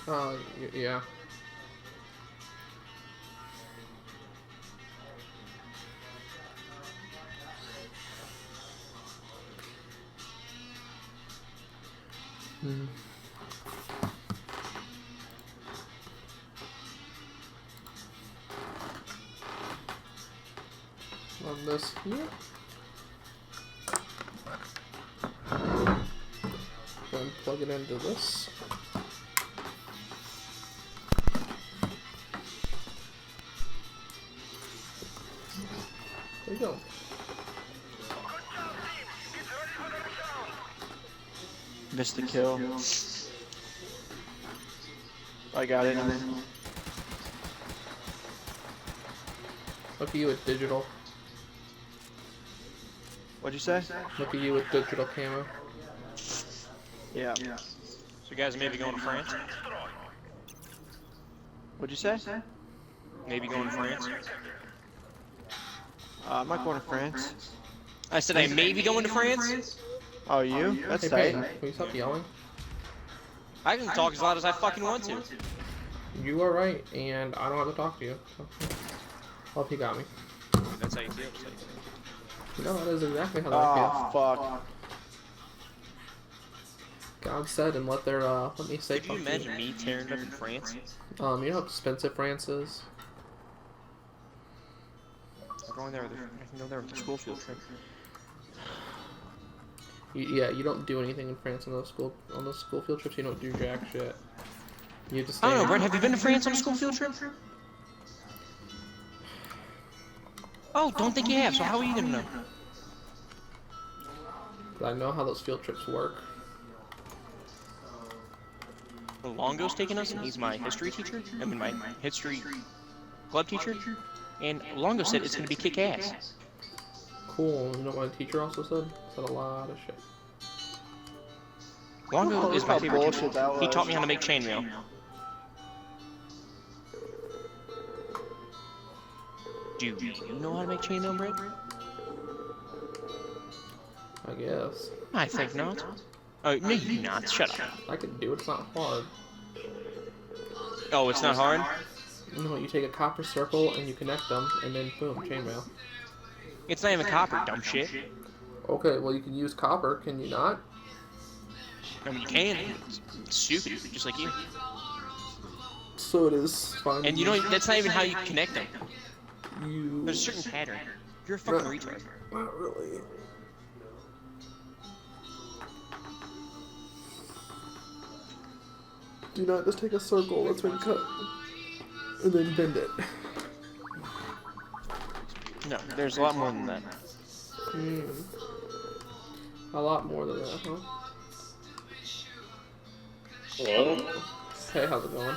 Yeah. Hmm. On this here. Then plug it into this. There you go. Missed the kill. I got it. Look at you with digital. What'd you say? Look at you with digital camo. Yeah. So you guys maybe going to France? What'd you say? Maybe going to France? I'm not going to France. I said I may be going to France? Oh, you? That's Hey, tight. Peyton, can you stop yelling? I can talk as loud as I fucking want to. You are right, and I don't have to talk to you. So. Well, he got me. That's how you feel. No, that is exactly how I feel. Oh, fuck. God said, and let their let me say. Could you imagine me tearing up in France? You know how expensive France is. I'm going there. I can go there with the school field trip. Yeah, you don't do anything in France on those school field trips. You don't do jack shit. You just. I don't know, Brent. Have you been to France on a school field trip? Oh, don't think you have. So how are you gonna know? I know how those field trips work. Longo's taking us, and he's my history teacher. I mean, my history club teacher. And Longo said it's gonna be kick-ass. Cool. You know what my teacher also said? Said a lot of shit. Longo is my favorite teacher. That He taught me how to make chainmail. Do you know how to make chainmail, Brent? I guess. I think not. Oh, no, you not. Shut up. I can do it. It's not hard. Oh, it's not hard? You know what? You take a copper circle and you connect them, and then boom, chainmail. It's not even copper, dumb shit. Okay, well you can use copper, can you not? I mean, you can. It's stupid, just like you. So it is fine. And you know, that's not even how you connect them. You. There's a certain pattern. You're a fucking retard. Not really. Do not just take a circle, let's make a cut. And then bend it. No, there's a lot more than that. A lot more than that, huh? Hello? Hey, how's it going?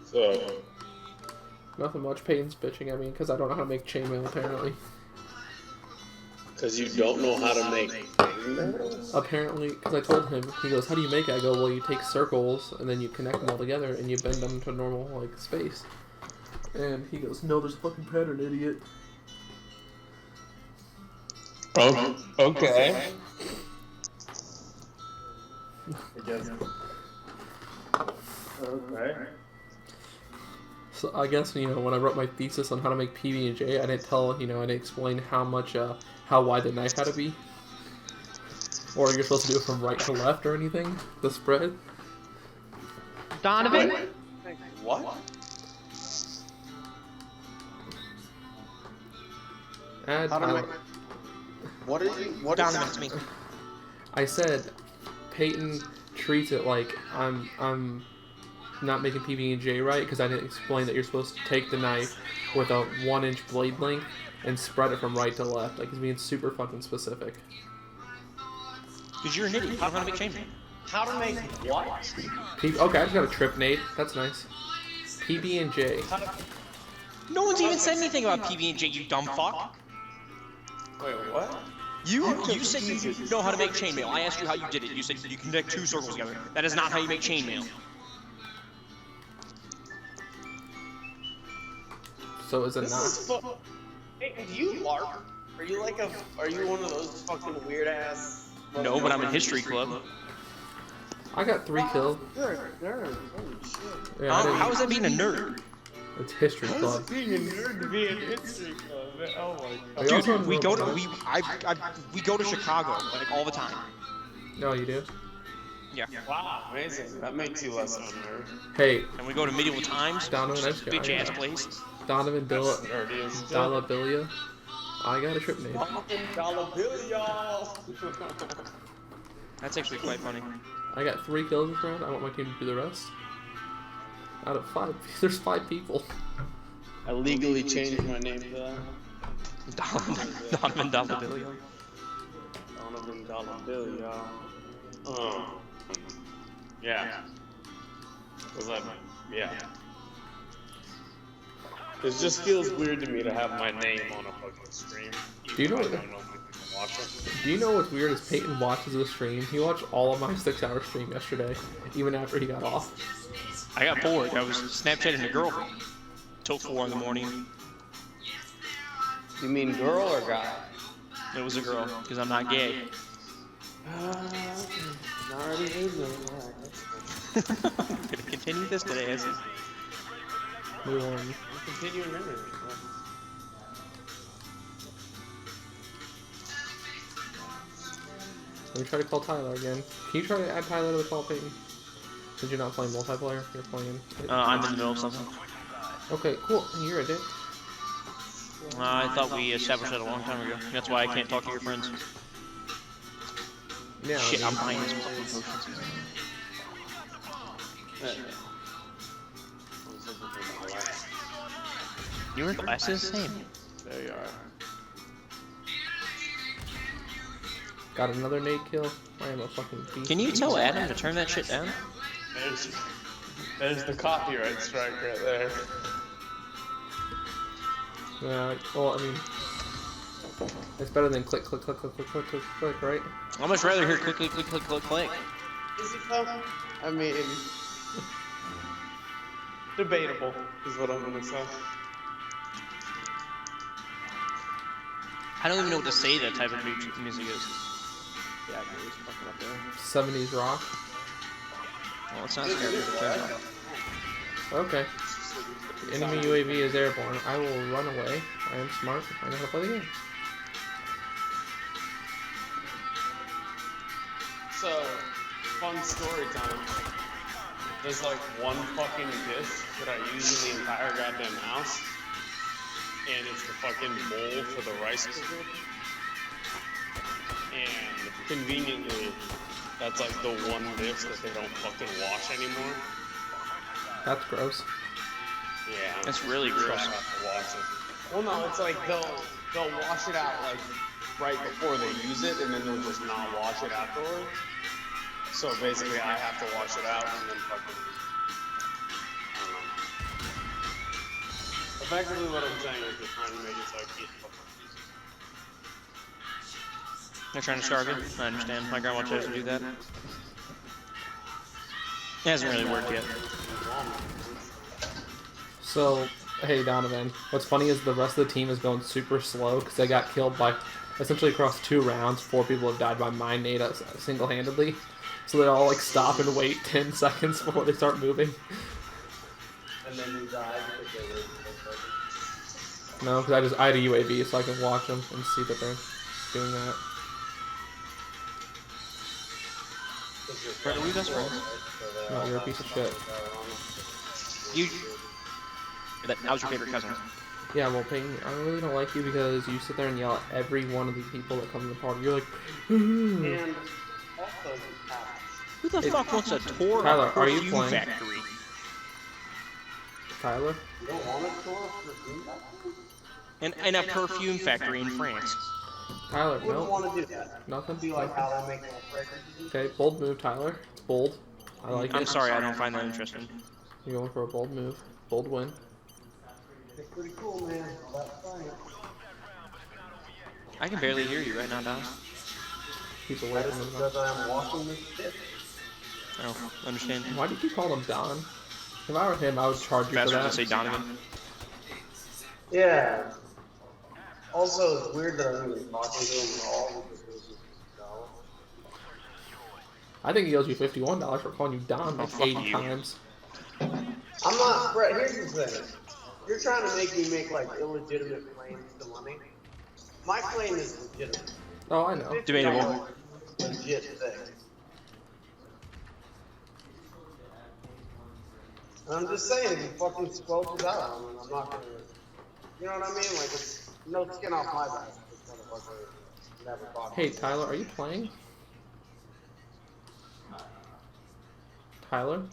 So, Nothing much. Peyton's bitching at me because I don't know how to make chainmail, apparently. because you don't know how to make Apparently, because I told him, he goes, how do you make it? I go, well, you take circles, and then you connect them all together, and you bend them to normal, like, space. And he goes, no, there's a fucking pattern, idiot. Oh, okay. I guess. Okay. So I guess, you know, when I wrote my thesis on how to make PB&J, I didn't tell, you know, I didn't explain how much, how wide the knife had to be. Or you're supposed to do it from right to left or anything, the spread. Donovan? What? Add, How to make... What is it? What is Donovan, it's me. I said Peyton treats it like I'm not making PB&J right because I didn't explain that you're supposed to take the knife with a 1-inch blade length and spread it from right to left. Like, he's being super fucking specific. Because you're an idiot. How to make chainmail? How to make what? Okay, I just got a trip nade. That's nice. PB&J. No one's even said anything about PB&J, you dumb fuck. Wait, what? You said you know how to make chainmail. I asked you how you did it. You said you connect two circles together. That is not how you make chainmail. So is it not? Hey, do you LARP? Are you like are you one of those fucking weird ass? No, but I'm in history club. I got 3 kills. You're a nerd. Holy shit. Yeah, I didn't- How is that being a nerd? It's history club. Being a nerd to be in history club, man. Oh my god. Are you also Dude, in we go to Roblox? we go to Chicago like all the time. No, you do. Yeah. Wow, amazing. That makes you less of a nerd. Hey, And we go to medieval times. Donovan, I just got- Bitch ass place. Donovan That's nerdy as shit. Dallabilia. I got a trip name. Dollar bill, y'all. That's actually quite funny. I got 3 kills this round. I want my team to do the rest. Out of 5, there's 5 people. I legally changed my name to that. Donovan Dollabilio. Donovan Dollar Bill, y'all. Yeah. Was that? Yeah. It just feels weird to me to have my name on a fucking stream. Do you know I what- don't know if we can watch it. Do you know what's weird is Peyton watches the stream. He watched all of my 6-hour stream yesterday, even after he got off. I got bored. I was Snapchatting a girl till 4 in the morning. You mean girl or guy? It was a girl because I'm not gay. Already is I'm gonna continue this today. Move on. Continue remembering. Let me try to call Tyler again. Can you try to add Tyler to the call, Peyton? Since you're not playing multiplayer, you're playing. I'm in the middle of something. Okay, cool. You're a dick. I thought we established that a long time ago. That's why I can't talk to your friends. Yeah. Shit, I I'm mean, buying this fucking potions. You wear glasses? Same. There you are. got another nade kill. I am a fucking beast. Can you tell Adam to turn that shit down? There's the copyright strike right there. Yeah, well, I mean, it's better than click, click, click, click, click, click, click, click, right? I'd much rather hear click, click, click, click, click, click. Is it though? I mean, debatable is what I'm gonna say. I don't even know what to say that type of music is. Yeah, it's fucking up there. 70s rock. Well, it's not scary. It turns out. Okay. Enemy UAV is airborne. I will run away. I am smart. I know how to play the game. So, fun story time. There's like one fucking disk that I use in the entire goddamn house. And it's the fucking bowl for the rice cooker. And conveniently, that's like the one dish that they don't fucking wash anymore. That's gross. Yeah. That's really So I gross. have to wash it. Well, no, it's like they'll wash it out like right before they use it, and then they'll just not wash it afterwards. So basically, I have to wash it out and then fucking. I don't know. Effectively, what I'm saying is they're trying to make it so I can't fucking use it. They're trying to starve you. I understand. My grandma tries to do that. It hasn't really worked yet. So, hey Donovan, what's funny is the rest of the team is going super slow because they got killed by, essentially across 2 rounds, 4 people have died by my nade single-handedly. So they all like stop and wait 10 seconds before they start moving. And then you die because they were. No, because I had a UAV so I can watch them and see that they're doing that. Brett, are we best friends? No, you're a piece of shit. You. That was your favorite cousin. Yeah, well, Peyton, I really don't like you because you sit there and yell at every one of the people that come to the party. You're like, And also, Who the fuck wants a tour of Tyler, a are you perfume playing? factory? Tyler? you don't want a tour for food factory? And a perfume factory in France. Tyler, Wouldn't no. want to do that. Nothing? Be like Nothing? how they make little fragrances. Okay, bold move, Tyler. It's bold. I like I'm it. sorry, I don't find that interesting. You're going for a bold move. Bold win. It's pretty cool, man. That's fine. I can barely hear you right now, Don. He's away That from is him. because I'm walking this shit. Oh, understand. Why did you call him Don? If I were him, I would charge you for Faster to that. say Donovan. Yeah. Also, it's weird that I'm even talking to him at all because this is I think he owes you $51 for calling you Don like fuck 80 you. times. I'm not, Brett, here's the thing. You're trying to make me make, like, illegitimate claims to money. My claim is legitimate. Oh, I know. Debatable. Legit thing. And I'm just saying, if he fucking squelches out, I'm not gonna, you know what I mean? Like, it's no skin off my back. This motherfucker never talked Hey, to me. Tyler, are you playing? Tyler?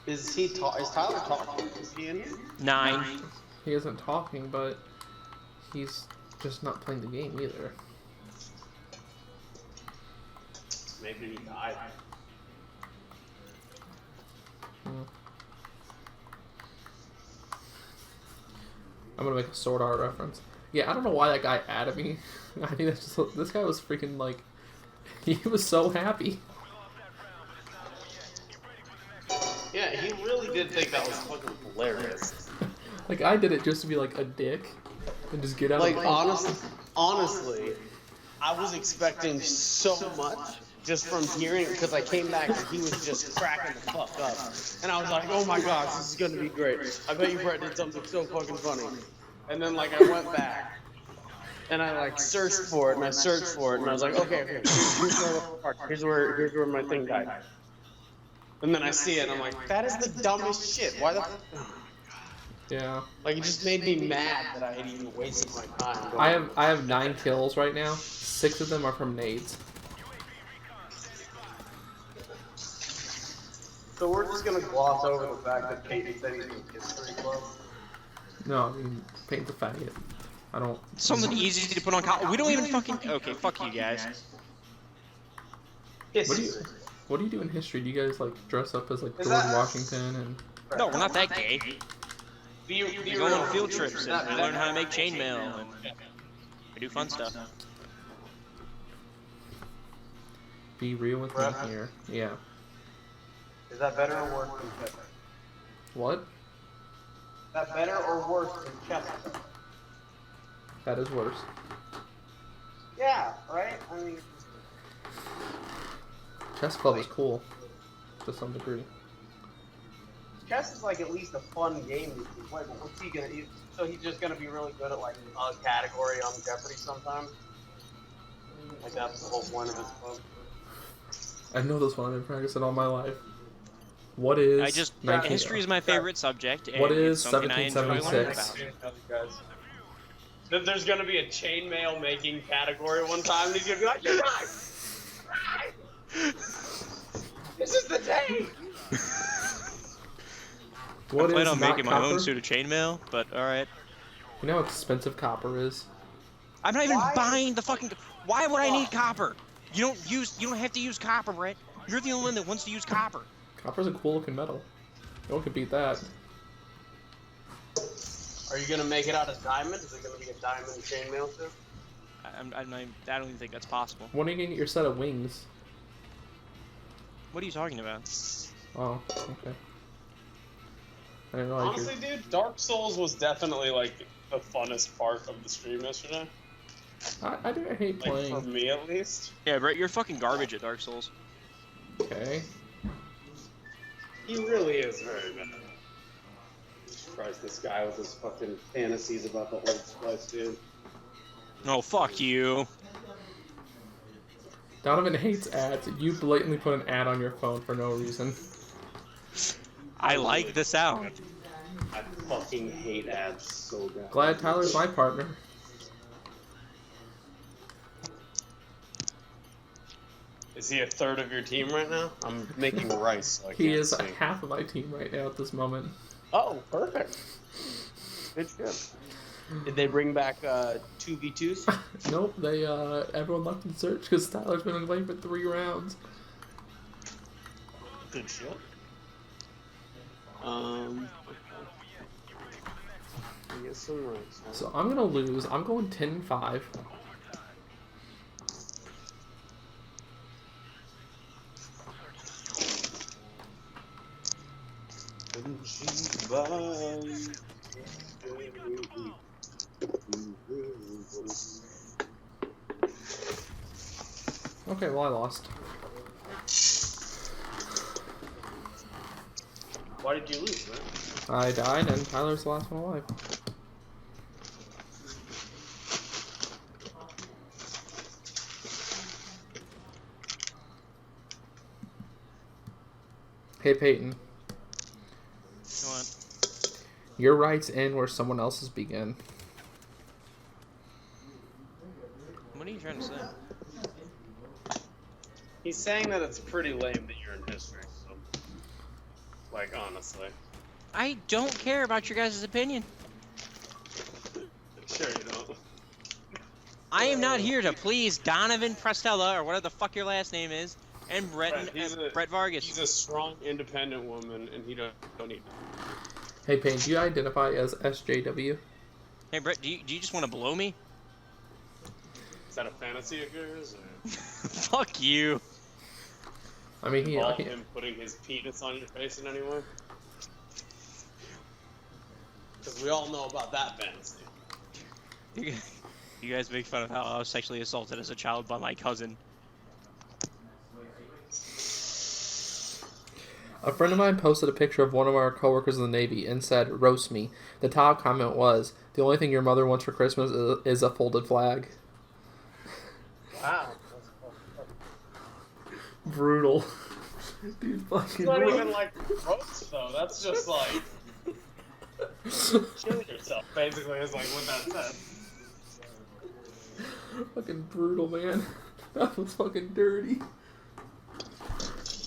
Is Tyler talking? Is he in here? 9. He isn't talking, but he's just not playing the game either. Maybe he died. I'm gonna make a Sword Art reference. Yeah, I don't know why that guy added me. I mean, it's just, this guy was freaking like, he was so happy. Yeah, he really did think that was fucking hilarious. Like, I did it just to be like a dick and just get out Like, of honestly, I was expecting so much just from hearing, because I came back and he was just cracking the fuck up. And I was like, oh my gosh, this is gonna be great. I bet you Brett did something so fucking funny. And then, like, I went back and I, like, searched for it and I searched for it and I was like, okay, here's where my thing died. And then I see it and I'm like, that is the dumbest shit. Why the Yeah. Like, it just made me mad that I had even wasted my time going. I have 9 kills right now. 6 of them are from nades. So we're just gonna gloss over the fact that Peyton said he's in history club. No, I mean, Peyton's a faggot. I don't. Something easy to put on We don't even fucking. Okay, fuck you guys. What do you do in history? Do you guys like dress up as like Is George that- Washington and? No, we're not that gay. We We go on field trips and we learn how to make chainmail and we do fun stuff. Be real with me here. Yeah. Is that better or worse than chess? What? Is that better or worse than chess? That is worse. Yeah, right? I mean, Chess club is cool, to some degree. chess is like at least a fun game you can play, but what's he gonna do? So he's just gonna be really good at like a category on Jeopardy sometime? Like that's the whole point of his club? I know this one. I've been practicing all my life. What is? I just 19 history is my favorite subject. And What is it's something I enjoy learning 1776? about. There's gonna be a chainmail making category one time, and he's gonna be like, "You're right. Right. This is the day." What I plan is on not making my copper? own suit of chainmail, but alright. You know how expensive copper is? I'm not even buying the fucking. Why would I need copper? You don't have to use copper, Brett. You're the only one that wants to use copper. Copper's a cool looking metal. No one can beat that. Are you gonna make it out of diamond? Is it gonna be a diamond chainmail suit? I don't even think that's possible. When are you gonna get your set of wings? What are you talking about? Oh, okay. I didn't realize Honestly, dude, Dark Souls was definitely like the funnest part of the stream yesterday. I hate Like playing. for me at least. Yeah, Brett, you're fucking garbage at Dark Souls. Okay. He really is very bad. Jesus Christ, this guy with his fucking fantasies about the old Splice, dude. No, fuck you. Donovan hates ads. You blatantly put an ad on your phone for no reason. I like the sound. I fucking hate ads so bad. Glad Tyler's my partner. Is he a third of your team right now? I'm making rice, so I He can't is see. half of my team right now at this moment. Oh, perfect. Good shit. Did they bring back 2v2s? Nope, they everyone left in search because Tyler's been away for 3 rounds. Good shit. Get some rice. So I'm gonna lose. I'm going 10-5. Okay, well I lost. Why did you lose, man? I died, and Tyler's the last one alive. Hey Peyton, Go on. your rights end where someone else's begin. What are you trying to say? He's saying that it's pretty lame that you're in history. So, like, honestly. I don't care about your guys' opinion. Sure you don't. I am not here to please Donovan Prestella, or whatever the fuck your last name is, and Brett Vargas. He's a strong, independent woman, and he don't need. Hey Peyton, do you identify as SJW? Hey Brett, do you just want to blow me? Is that a fantasy of yours? Or Fuck you. I mean, involve him putting his penis on your face in any way? Because we all know about that fantasy. You guys make fun of how I was sexually assaulted as a child by my cousin. A friend of mine posted a picture of one of our coworkers in the Navy and said, "Roast me." The top comment was, "The only thing your mother wants for Christmas is a folded flag." Wow. Brutal. Dude, fucking It's not even like roast, though. That's just like kill yourself. Basically, is like what that said. Fucking brutal, man. That was fucking dirty.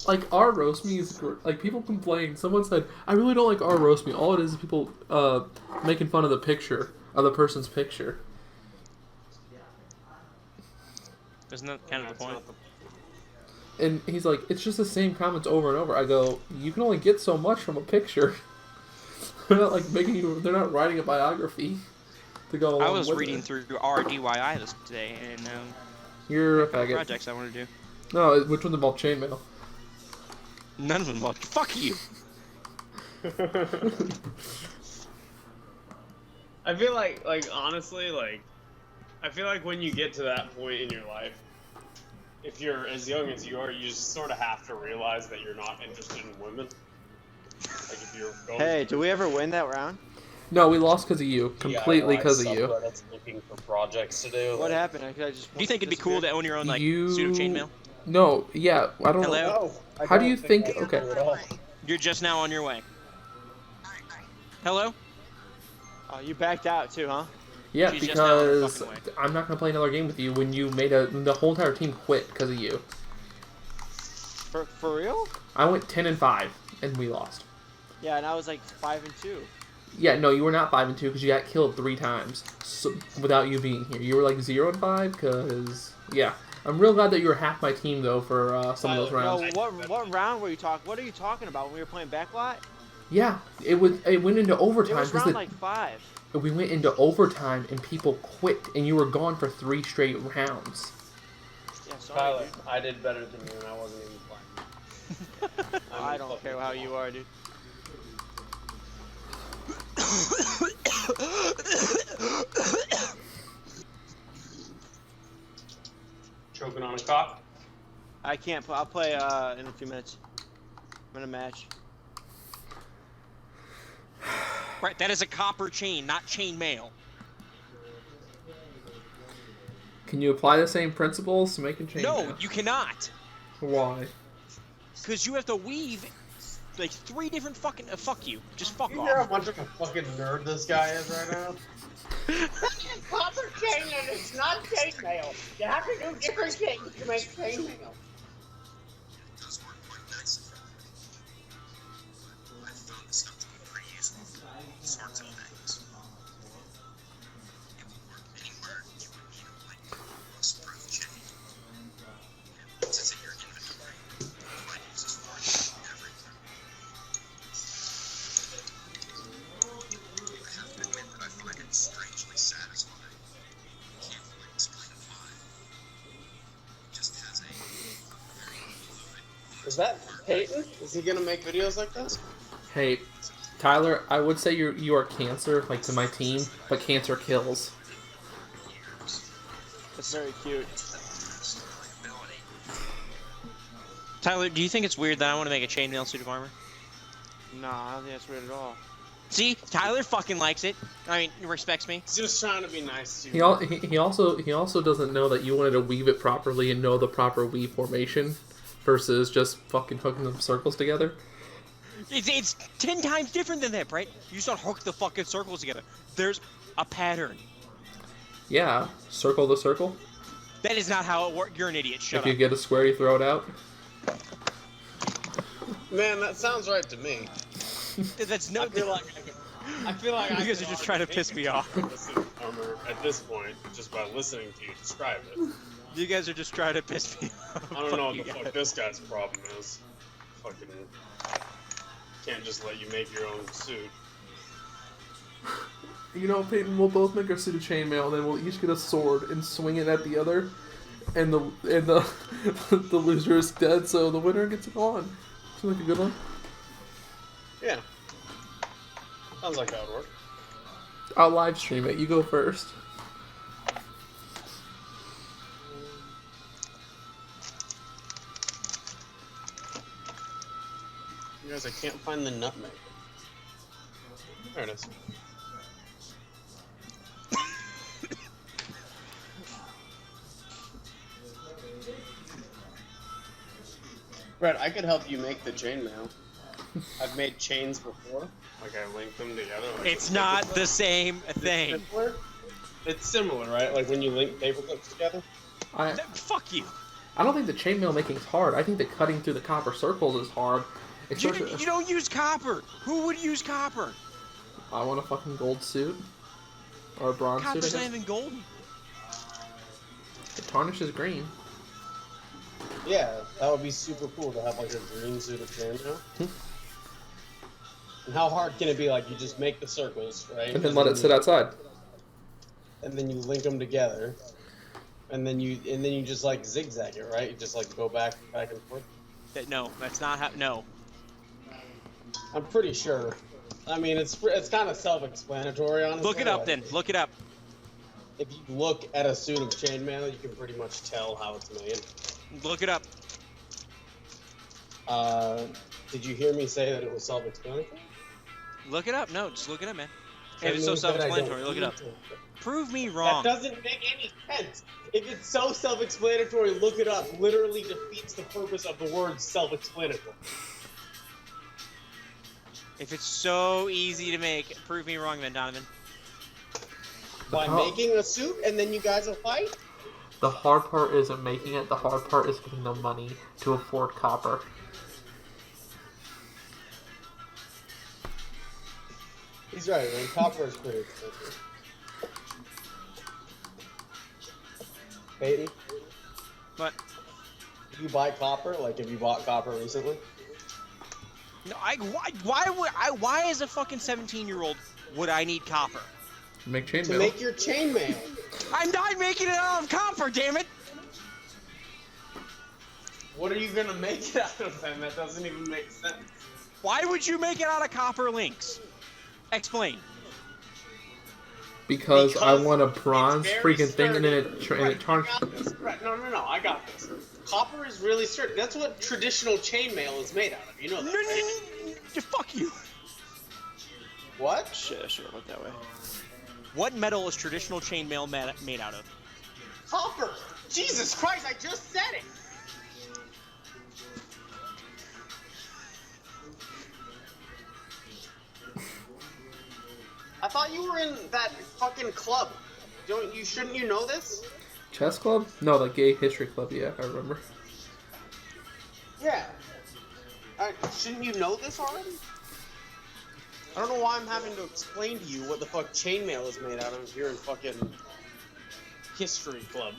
Like, our roast me is like, people complain. Someone said, "I really don't like our roast me." All it is people making fun of the picture, of the person's picture. Isn't that kind of the point? And he's like, "It's just the same comments over and over." I go, "You can only get so much from a picture." They're not like making you. They're not writing a biography to go along I was with reading it. through RDYI today, and You're a faggot. projects I want to do. No, which one's about chainmail? None of them. Well, fuck you. I feel like honestly, like, I feel like when you get to that point in your life, if you're as young as you are, you just sort of have to realize that you're not interested in women. Like if you're going. Hey, do we ever win that round? No, we lost because of you. Completely because of you. Subreddits looking for projects to do. What happened? I just. Do you think it'd be cool to own your own like pseudo chainmail? No, yeah, I don't know. Hello? No, How do you think? Okay. You're just now on your way. Hello? Oh, you backed out too, huh? Yeah, She's just now on her because fucking way. I'm not gonna play another game with you when you made the whole entire team quit because of you. For real? I went 10-5 and we lost. Yeah, and I was like 5-2. Yeah, no, you were not 5-2 because you got killed 3 times without you being here. You were like 0-5 because I'm real glad that you were half my team though for some of those rounds. No, what round were you talking? What are you talking about when we were playing backlot? Yeah, it went into overtime. It was 'cause round like 5. we went into overtime and people quit and you were gone for 3 straight rounds. Yeah, sorry, Tyler, dude. I did better than you, and I wasn't even playing. I don't care how you are, dude. Choking on a cock. I can't. I'll play in a few minutes. I'm in a match. Right, that is a copper chain, not chain mail. Can you apply the same principles to make a change? No, you cannot. Why? Because you have to weave like 3 different fucking. Fuck you. Just fuck You hear how off. much of a fucking nerd this guy is right now? Copper chain and it's not chainmail. You have to do different things to make chainmail. Is that Peyton? Is he gonna make videos like this? Hey, Tyler, I would say you are cancer, like to my team, but cancer kills. That's very cute. Tyler, do you think it's weird that I want to make a chainmail suit of armor? Nah, I don't think that's weird at all. See, Tyler fucking likes it. I mean, he respects me. He's just trying to be nice to He, you. he also doesn't know that you wanted to weave it properly and know the proper weave formation versus just fucking hooking the circles together. It's 10 times different than that, right? You just don't hook the fucking circles together. There's a pattern. Yeah, circle the circle. That is not how it works. You're an idiot. Shut If up. you get a square, you throw it out. Man, that sounds right to me. That's no. I feel like You guys are just trying to piss me off. Armor at this point, just by listening to you describe it. You guys are just trying to piss me off. I don't know what Fuck the you fuck guys. this guy's problem is. Fucking can't just let you make your own suit. You know, Peyton, we'll both make our suit of chainmail, and then we'll each get a sword and swing it at the other, and the the loser is dead, so the winner gets it on. Seems like a good one. Yeah. Sounds like that would work. I'll live stream it. You go first. You guys, I can't find the nutmeg. There it is. Brett, I could help you make the chainmail. I've made chains before. Like I linked them together. Like It's not the same thing. It's similar, right? Like when you link paper clips together. Fuck you. I don't think the chainmail making is hard. I think that cutting through the copper circles is hard. You don't use copper. Who would use copper? I want a fucking gold suit. Or a bronze Copper's suit, I not guess. even golden. It tarnishes green. Yeah, that would be super cool to have like a green suit of chainmail. And how hard can it be? Like you just make the circles, right? And then let it sit outside. And then you link them together, and then you just like zigzag it, right? You just like go back and forth. No, that's not how. No. I'm pretty sure. I mean, it's kind of self-explanatory, honestly. Look it up like, then. Look it up. If you look at a suit of chainmail, you can pretty much tell how it's made. Look it up. Did you hear me say that it was self-explanatory? Look it up. No, just look it up, man. That If it's so means that I don't self-explanatory, look it up. need to. Prove me That wrong. doesn't make any sense. If it's so self-explanatory, look it up. Literally defeats the purpose of the word self-explanatory. If it's so easy to make, prove me wrong, then, Donovan. By making a suit and then you guys will fight? The hard part isn't making it. The hard part is getting the money to afford copper. He's right, man. Copper is pretty expensive. Peyton, But if you buy copper, like if you bought copper recently, no, why as a fucking 17-year-old would I need copper? Make to chainmail. make your chainmail. I'm not making it out of copper, damn it! What are you gonna make it out of then? That doesn't even make sense. Why would you make it out of copper links? Explain. Because I want a it's bronze very freaking thing, and then it sturdy. and Right, it tarnishes. I got this. Right, no, I got this. Copper is really sturdy. That's what traditional chainmail is made out of. You know No, that, right? fuck you. What? Shit, I should have went that way. What metal is traditional chainmail made out of? Copper! Jesus Christ, I just said it! I thought you were in that fucking club. Shouldn't you know this? Chess club? No, the gay history club. Yeah, I remember. Yeah. Shouldn't you know this already? I don't know why I'm having to explain to you what the fuck chainmail is made out of if you're in fucking history club.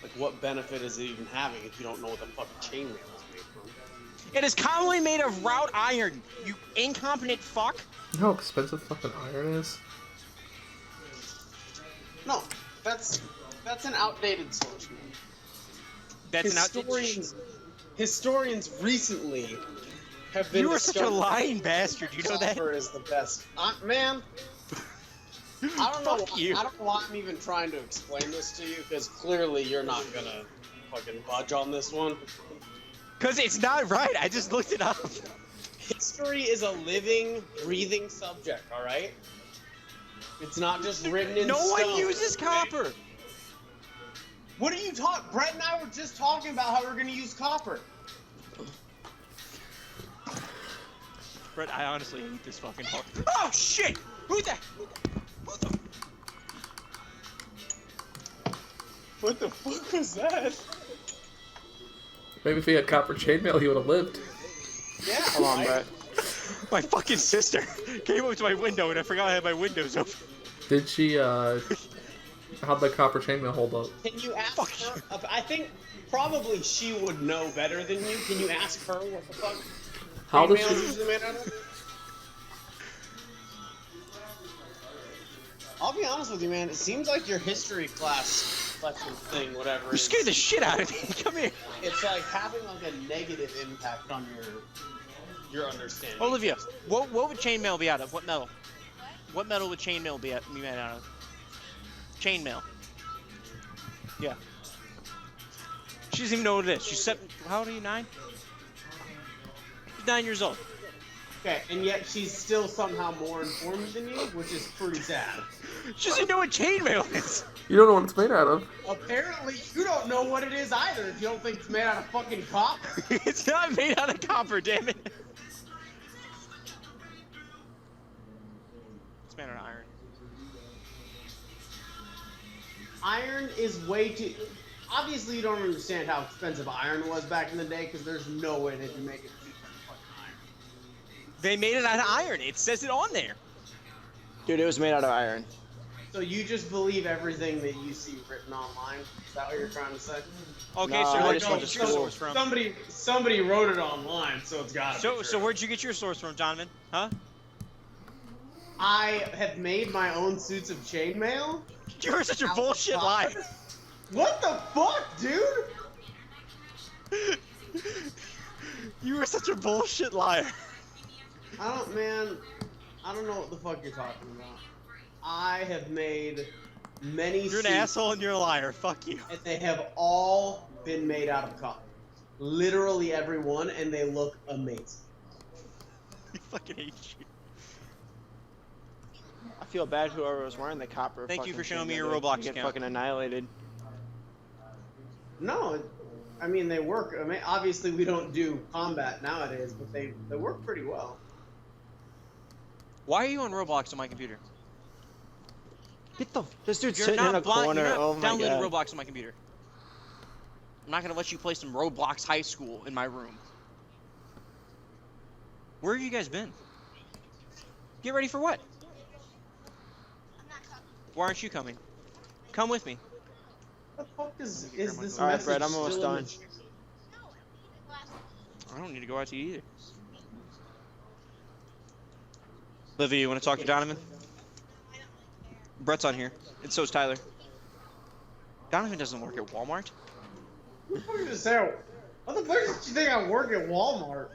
Like, what benefit is it even having if you don't know what the fuck chainmail is made from? It is commonly made of wrought iron, you incompetent fuck. You know how expensive fucking iron is? No, that's That's an outdated source. Man. That's Historians recently have been. You are such a discovering lying bastard. You know that? copper is the best. Man, I don't know. Fuck you. I don't know why I'm even trying to explain this to you because clearly you're not gonna fucking budge on this one. Cause it's not right. I just looked it up. History is a living, breathing subject. All right. It's not just written in No stone. one uses copper. What are you talking? Brett and I were just talking about how we're gonna use copper. Brett, I honestly hate this fucking part. Oh shit! Who the? What the fuck was that? Maybe if he had copper chainmail, he would have lived. Yeah. Come on, Brett. My fucking sister came up to my window and I forgot I had my windows open. Did she, how'd the copper chainmail hold up? Can you ask Fuck her? I think probably she would know better than you. Can you ask her what the fuck? How does chainmail is she... usually made out of? I'll be honest with you, man. It seems like your history class lesson thing, whatever. You scared the shit out of me. Come here. It's like having like a negative impact on your understanding. Olivia, what would chainmail be out of? What metal? What metal would chainmail be made out of? Chainmail. Yeah. She doesn't even know what it is. She's 7. How old are you? 9? She's 9 years old. Okay, and yet she's still somehow more informed than you, which is pretty sad. She doesn't know what chainmail is. You don't know what it's made out of. Apparently, you don't know what it is either if you don't think it's made out of fucking copper. It's not made out of copper, damn it. It's made out of iron. Iron is way too... Obviously, you don't understand how expensive iron was back in the day, because there's no way they can make it cheap than fucking iron. They made it out of iron. It says it on there. Dude, it was made out of iron. So you just believe everything that you see written online? Is that what you're trying to say? Okay, No, so I where'd just you went get to your school. source from? Somebody wrote it online, so it's gotta be So true. where'd you get your source from, Donovan? Huh? I have made my own suits of chainmail. You're such a Out of bullshit copper? liar. What the fuck, dude? You are such a bullshit liar. I don't know what the fuck you're talking about. I have made many You're an suits, asshole and you're a liar. Fuck you. and they have all been made out of copper. Literally every one, and they look amazing. I fucking hate you. I feel bad whoever was wearing the copper. Thank you for fucking showing me chainmail, your dude. Roblox You get account. fucking annihilated. No, I mean they work. I mean, obviously we don't do combat nowadays, but they work pretty well. Why are you on Roblox on my computer? Get the. This dude's You're sitting in not a corner. You're not Oh my downloading god. Roblox on my computer. I'm not gonna let you play some Roblox High School in my room. Where have you guys been? Get ready for what? Why aren't you coming? Come with me. What the fuck is this All right, message Brett, I'm almost still in done. I don't need to go out to eat either. Livia, you want to talk to Donovan? Brett's on here, and so's Tyler. Donovan doesn't work at Walmart. What the fuck is this? What the fuck did you think I work at Walmart?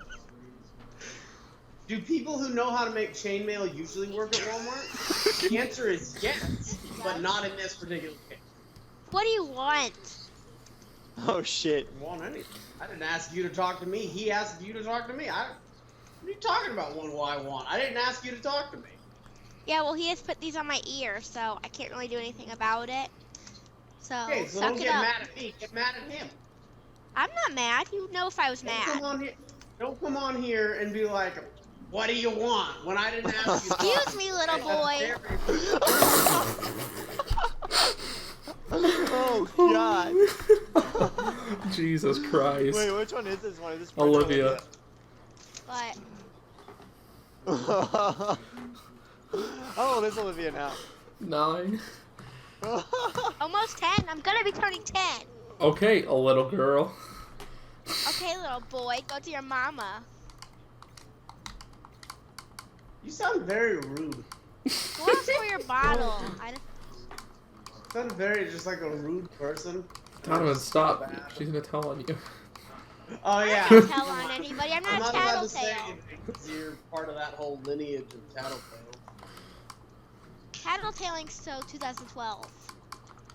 Do people who know how to make chainmail usually work at Walmart? The answer is yes, but not in this particular case. What do you want? Oh shit. I don't want anything. I didn't ask you to talk to me. He asked you to talk to me. What are you talking about? What do I want? I didn't ask you to talk to me. Yeah, well, he has put these on my ear, so I can't really do anything about it. So, Okay, so suck don't it get up. mad at me. Get mad at him. I'm not mad. You know if I was Don't come mad. on here. Don't come on here and be like, "What do you want?" When I didn't ask you. to Excuse me, little boy. Oh god. Jesus Christ. Wait, which one is this one? Is this Olivia. But Oh, there's Olivia now. 9. almost 10. I'm gonna be turning 10. Okay, a little girl. Okay, little boy, go to your mama. You sound very rude. Go ask for your bottle. sounded very just like a rude person. Donovan, stop. She's gonna tell on you. Oh yeah. I'm not tell on anybody. I'm I'm not a not about to say tattletale. anything because you're part of that whole lineage of tattletale. Tattletaling's so 2012.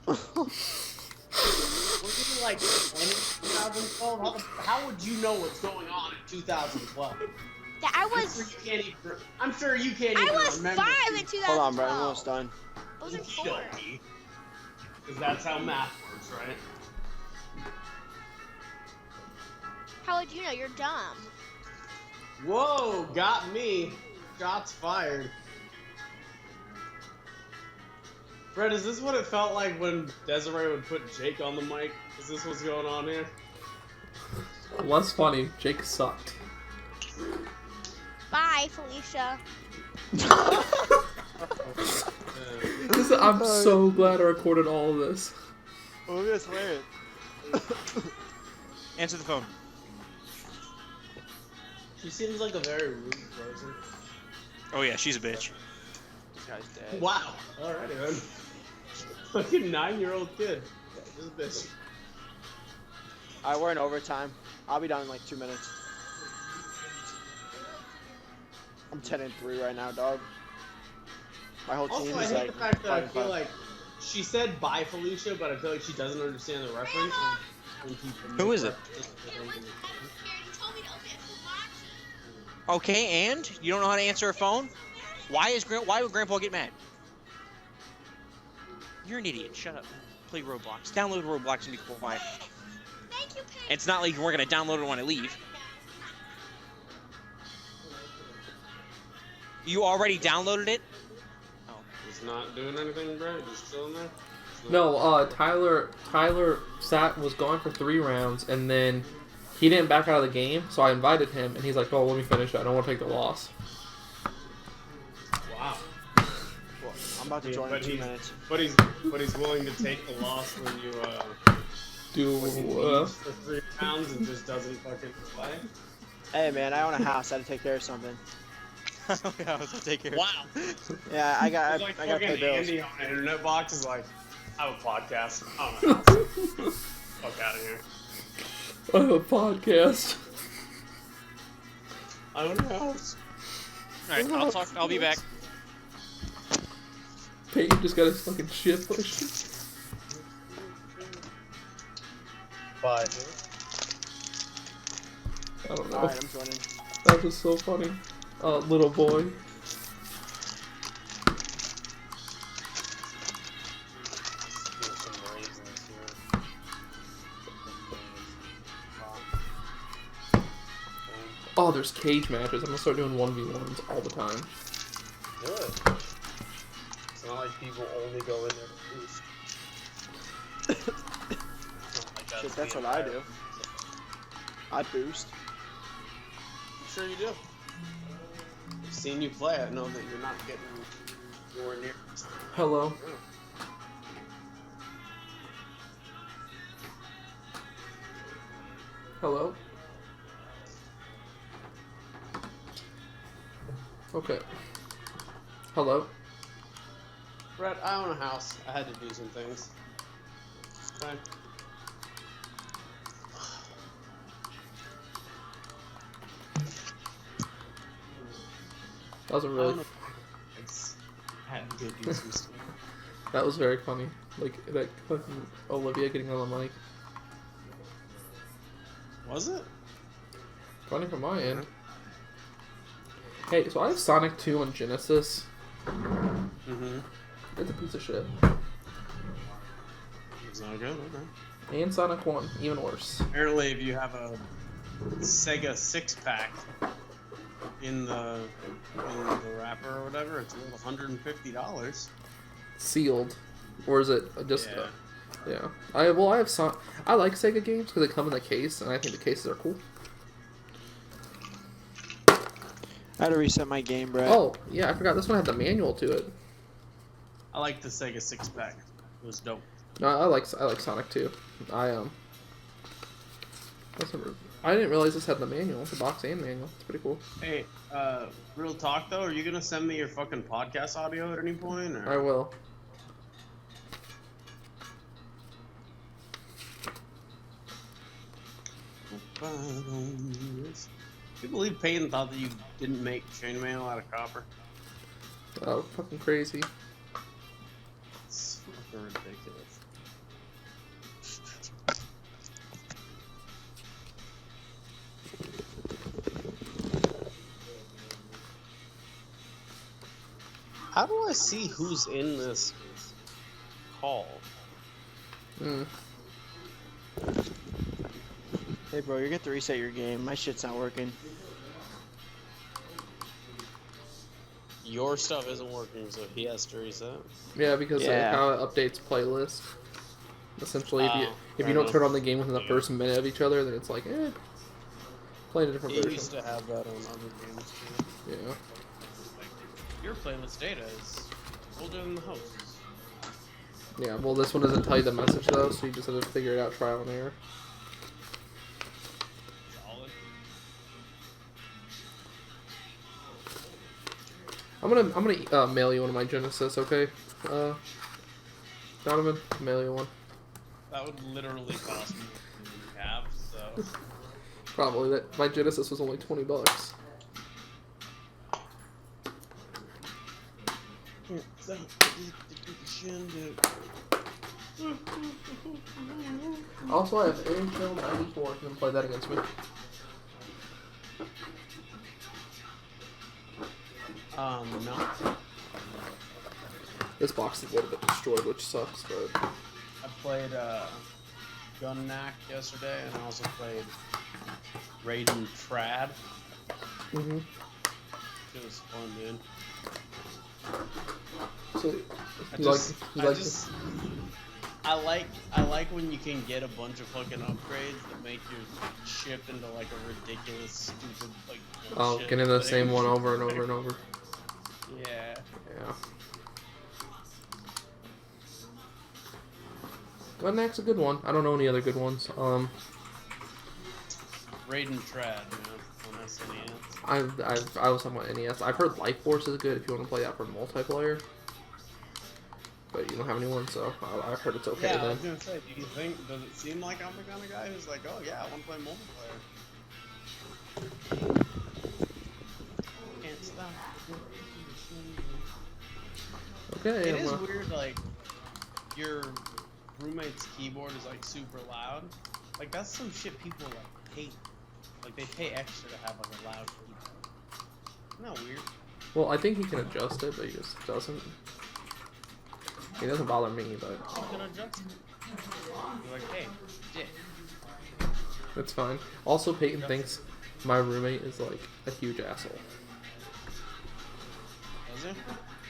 Wasn't it like 2012? How would you know what's going on in 2012? That I was. I'm sure you can't even I was remember. 5 in 2012. Hold on, bro. I'm almost done. I was in 4. Because that's how math works, right? How would you know? You're dumb. Whoa, got me. Shots fired. Fred, is this what it felt like when Desiree would put Jake on the mic? Is this what's going on here? Less funny. Jake sucked. Bye, Felicia. I'm so glad I recorded all of this. Oh, yes, weird. Answer the phone. She seems like a very rude person. Oh yeah, she's a bitch. This guy's dead. Wow. Alrighty then. Fucking 9-year-old kid. Yeah, just a bitch. Alright, we're in overtime. I'll be done in like 2 minutes. I'm 10-3 right now, dog. My whole team Also, I is hate like the fact that I 5-5. feel like she said bye Felicia, but I feel like she doesn't understand the reference. Who is it? Okay, and you don't know how to answer a phone? Why would Grandpa get mad? You're an idiot. Shut up. Play Roblox. Download Roblox and be quiet. Thank you, Pig. It's not like we're gonna download it when I leave. You already downloaded it? Oh. He's not doing anything, bro. Just chilling there. No, Tyler was gone for 3 rounds, and then he didn't back out of the game, so I invited him, and he's like, "Oh, let me finish it. I don't want to take the loss." Wow. Well, I'm about to join in 2 minutes. But he's willing to take the loss when you Do leaves for 3 rounds and just doesn't fucking play. Hey, man, I own a house. I had to take care of something. Yeah, I was gonna take care. Wow. Yeah, I got It's like to pay fucking bills. Andy on an internet box is like, I have a podcast. I don't know. Fuck out of here. I have a podcast. I own a house. Alright, I'll talk. I'll be back. Peyton just got his fucking shit pushed. Bye. I don't know. Alright, I'm joining. That was so funny. Little boy. Oh, there's cage matches. I'm gonna start doing 1v1s all the time. Good. It's not like people only go in there to boost. It's not like Shit, that's the what I entire- do. I boost. I'm sure you do. I've seen you play. I know that you're not getting nowhere near. Hello. Hello? Okay. Hello? Brett, I own a house. I had to do some things. Okay. That was a really... I had to go do some stuff. That was very funny. Like, that fucking Olivia getting on the mic. Was it? Funny from my end. Hey, so I have Sonic 2 on Genesis. Mm-hmm. It's a piece of shit. It's not good, okay. And Sonic 1, even worse. Apparently, if you have a Sega 6-pack in the wrapper or whatever, it's worth $150. Sealed. Or is it just... Yeah. Yeah. I have Sonic... I like Sega games because they come in the case, and I think the cases are cool. I had to reset my game, bro. Oh, yeah, I forgot this one had the manual to it. I like the Sega 6-pack. It was dope. No, I like Sonic 2. I didn't realize this had the manual, the box and manual. It's pretty cool. Hey, real talk though, are you gonna send me your fucking podcast audio at any point? Or? I will. Do you believe Peyton thought that you didn't make chainmail out of copper? Oh, fucking crazy. It's fucking ridiculous. How do I see who's in this call? Hmm. Hey, bro, you're gonna have to reset your game. My shit's not working. Your stuff isn't working, so he has to reset. Yeah, because Yeah. how it updates playlist. Essentially, if you fair don't enough. turn on the game within the Yeah. first minute of each other, then it's like, playing a different He version. used to have that on other games too. Yeah. Like, your playlist data is older than the host's. Yeah, well, this one doesn't tell you the message, though, so you just have to figure it out trial and error. Solid. I'm gonna mail you one of my Genesis, okay? Donovan, mail you one. That would literally cost me half, so. Probably. That my Genesis was only $20. Also, I have NHL 94. You can play that against me. No. This box is a little bit destroyed, which sucks, but I played Gun Knack yesterday, and I also played Raiden Trad. mm-hmm. It was fun, dude. So I like when you can get a bunch of fucking upgrades that make your ship into like a ridiculous, stupid like. Oh, shit getting the thing. same one over and over and over. Yeah. Yeah. Gunnack's a good one. I don't know any other good ones. Raiden Trad, on SNES. I was talking about NES. I've heard Life Force is good if you want to play that for multiplayer. But you don't have anyone, so I've heard it's okay Yeah, I then. was gonna say, does it seem like I'm the kind of guy who's like, oh yeah, I want to play multiplayer? Can't stop. Okay. It is weird, like, your roommate's keyboard is like super loud. Like, that's some shit people like hate. Like, they pay extra to have like a loud keyboard. Isn't that weird? Well, I think he can adjust it, but he just doesn't. It doesn't bother me, but You can adjust it. You're like, hey, dick. it's fine. Also, Peyton thinks my roommate is like a huge asshole. Does it?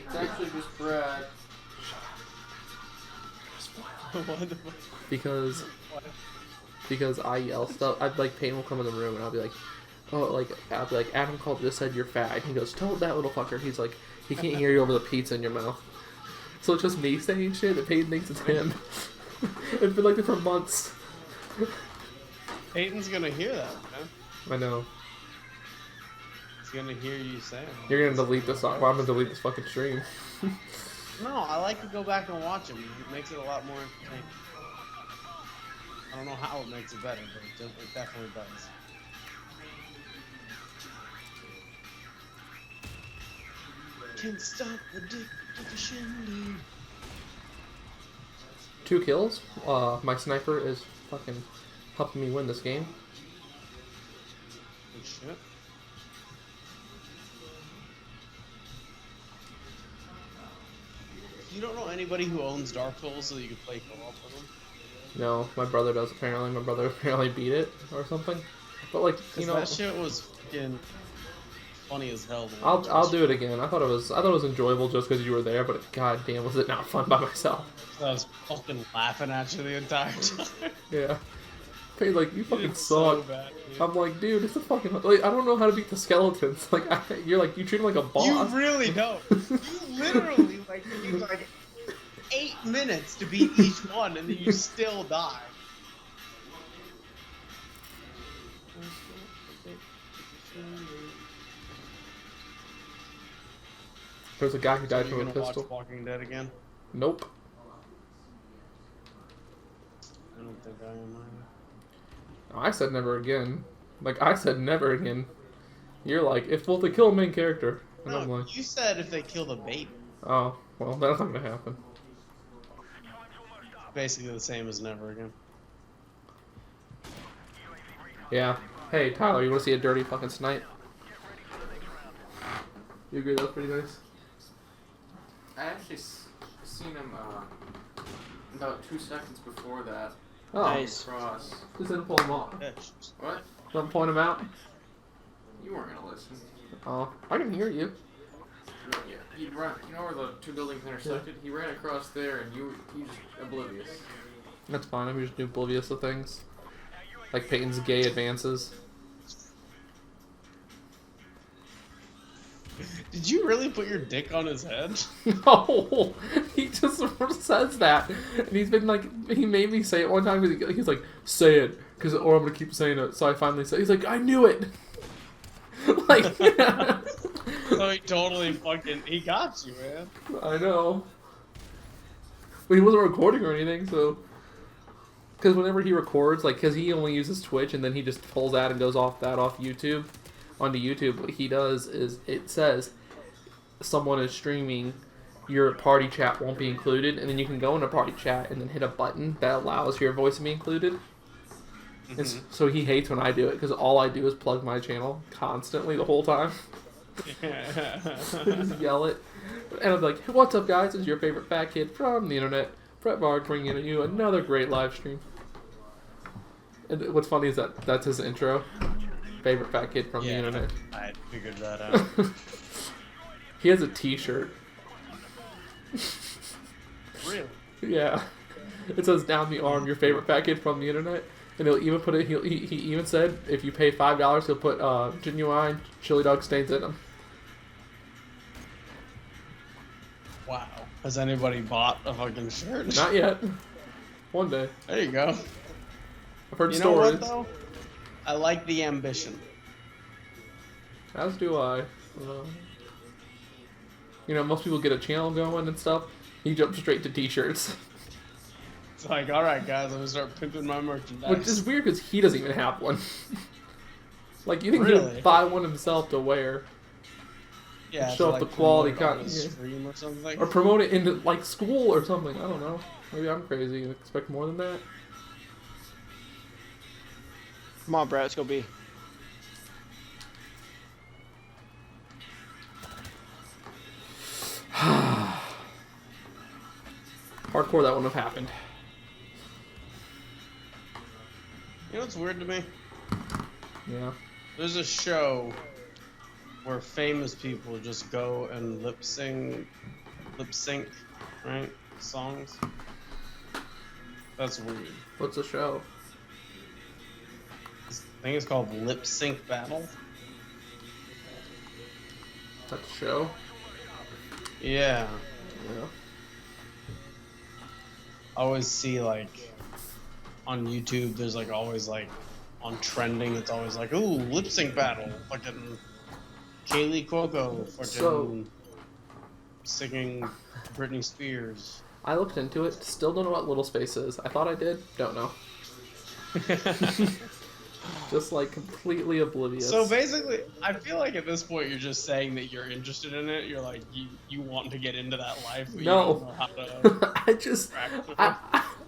It's actually just Brad. What the fuck? Because I yell stuff. I'd like Peyton will come in the room and I'll be like, oh, like I'll be like, Adam called this said you're fat. And he goes, tell that little fucker. He's like, he can't hear you over the pizza in your mouth. So it's just me saying shit that Peyton thinks it's him. It's been like that for months. Peyton's gonna hear that, man. I know. He's gonna hear you saying. You're gonna delete this. Well, I'm gonna delete this fucking stream. No, I like to go back and watch him. It makes it a lot more entertaining. I don't know how it makes it better, but it definitely does. Can't stop the dick to the shindig. 2 kills. My sniper is fucking helping me win this game. Good shit. You don't know anybody who owns Dark Souls so you can play co-op with them? No, my brother does apparently. My brother apparently beat it or something. But like, you know, that shit was fucking funny as hell. I'll do it again. I thought it was enjoyable just because you were there, but god damn, was it not fun by myself? I was fucking laughing at you the entire time. Yeah. Hey, like you fucking It's so suck. bad, dude. I'm like, dude, it's a fucking like I don't know how to beat the skeletons. Like you're like you treat him like a boss. You really don't. You literally like use like 8 minutes to beat each one, and then you still die. There's a guy who died So from you a gonna pistol. watch Walking Dead again? Nope. I don't think I am I said never again. Like, I said never again. You're like, if they kill a main character. And I'm No, like, you said if they kill the baby. oh, well, that's not gonna happen. Basically the same as never again. Yeah. Hey, Tyler, you wanna see a dirty fucking snipe? You agree that's pretty nice? I actually seen him about 2 seconds before that. Oh. Nice. Cross. Just didn't pull him off. What? Don't point him out. You weren't gonna listen. Oh, I can hear you. Yeah, he'd run. You know where the two buildings intersected? He ran across there, and he's just oblivious. That's fine. I'm just oblivious of things. Like Peyton's gay advances. Did you really put your dick on his head? No, he just says that, and he's been like, he made me say it one time because he's like, say it, or I'm gonna keep saying it. So I finally said, he's like, I knew it. Like, So he totally he got you, man. I know, but he wasn't recording or anything, so. Because whenever he records, like, because he only uses Twitch, and then he just pulls that and goes off YouTube, onto YouTube. What he does is it says someone is streaming, your party chat won't be included, and then you can go into party chat and then hit a button that allows your voice to be included. Mm-hmm. And so he hates when I do it because all I do is plug my channel constantly the whole time. Just yell it, and I'm like, "What's up, guys? It's your favorite fat kid from the internet, Brett Bard, bringing you another great live stream." And what's funny is that that's his intro. Favorite fat kid from the internet. I figured that out. He has a T-shirt. Really? Yeah, it says down the arm, your favorite fat kid from the internet, and he'll even put it. He even said if you pay $5, he'll put genuine chili dog stains in them. Wow. Has anybody bought a fucking shirt? Not yet. One day. There you go. I've heard You know stories. what though? I like the ambition. As do I. You know, most people get a channel going and stuff. He jumps straight to T-shirts, It's like, all right, guys, I'm gonna start pimping my merchandise. which is weird because he doesn't even have one. Like you think Really? he'd buy one himself to wear, yeah, show to, off like, the quality promote it on content, a yeah. stream or something. or promote it into like school or something. I don't know. Maybe I'm crazy and expect more than that. Come on, Brett. Let's go B. Hardcore, that wouldn't have happened. You know what's weird to me? Yeah. There's a show where famous people just go and lip sync, right? Songs. That's weird. What's the show? I think it's called Lip Sync Battle. That's a show. Yeah. Yeah. I always see like on YouTube. There's like always like on trending. It's always like, ooh, lip sync battle, fucking Kaylee Cuoco, fucking So- singing Britney Spears. I looked into it. Still don't know what Little Space is. I thought I did. Don't know. Just like completely oblivious. So basically, I feel like at this point you're just saying that you're interested in it. You're like you want to get into that life. But No. You don't know how to I just practice.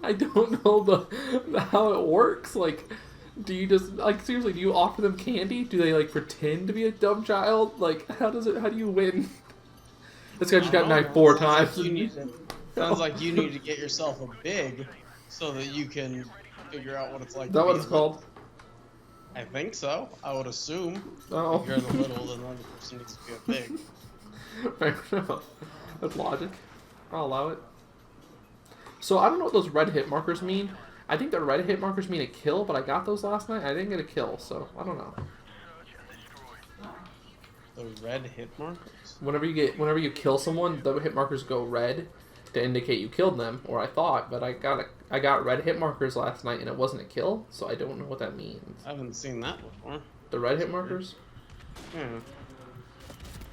I don't know the how it works. Like, do you just like seriously? Do you offer them candy? Do they like pretend to be a dumb child? Like, how does it? How do you win? This guy just got knifed 4 times. Sounds like you need to get yourself a big, so that you can figure out what it's like. Is that to what be it's a called? I think so. I would assume. Oh. If you're the little, then the other person needs to be a big. Fair enough. That's logic. I'll allow it. So I don't know what those red hit markers mean. I think the red hit markers mean a kill, but I got those last night. I didn't get a kill, so I don't know. The red hit markers? Whenever you kill someone, the hit markers go red to indicate you killed them, or I thought, but I got red hit markers last night and it wasn't a kill, so I don't know what that means. I haven't seen that before. The red hit markers? Yeah.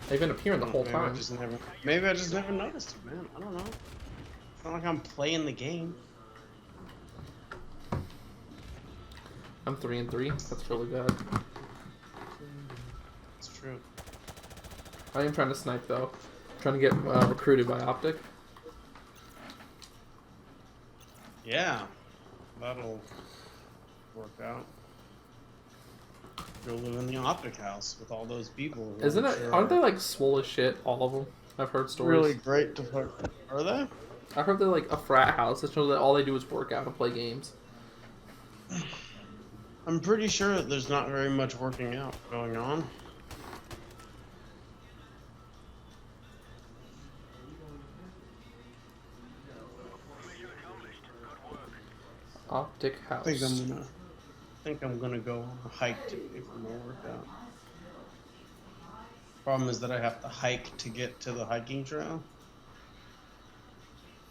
They've been appearing the whole maybe time. Maybe I just never noticed it, man. I don't know. It's not like I'm playing the game. I'm 3-3. That's really bad. It's true. I am trying to snipe though. Trying to get recruited by Optic. Yeah, that'll work out. You'll live in the Optic house with all those people. Who Isn't I'm it? sure Aren't they are like swole as shit? All of them. I've heard stories. really great to fuck? Are they? I heard they're like a frat house. That shows that all they do is work out and play games. I'm pretty sure that there's not very much working out going on. Optic I house. think I'm gonna go on a hike today for my workout. Problem is that I have to hike to get to the hiking trail.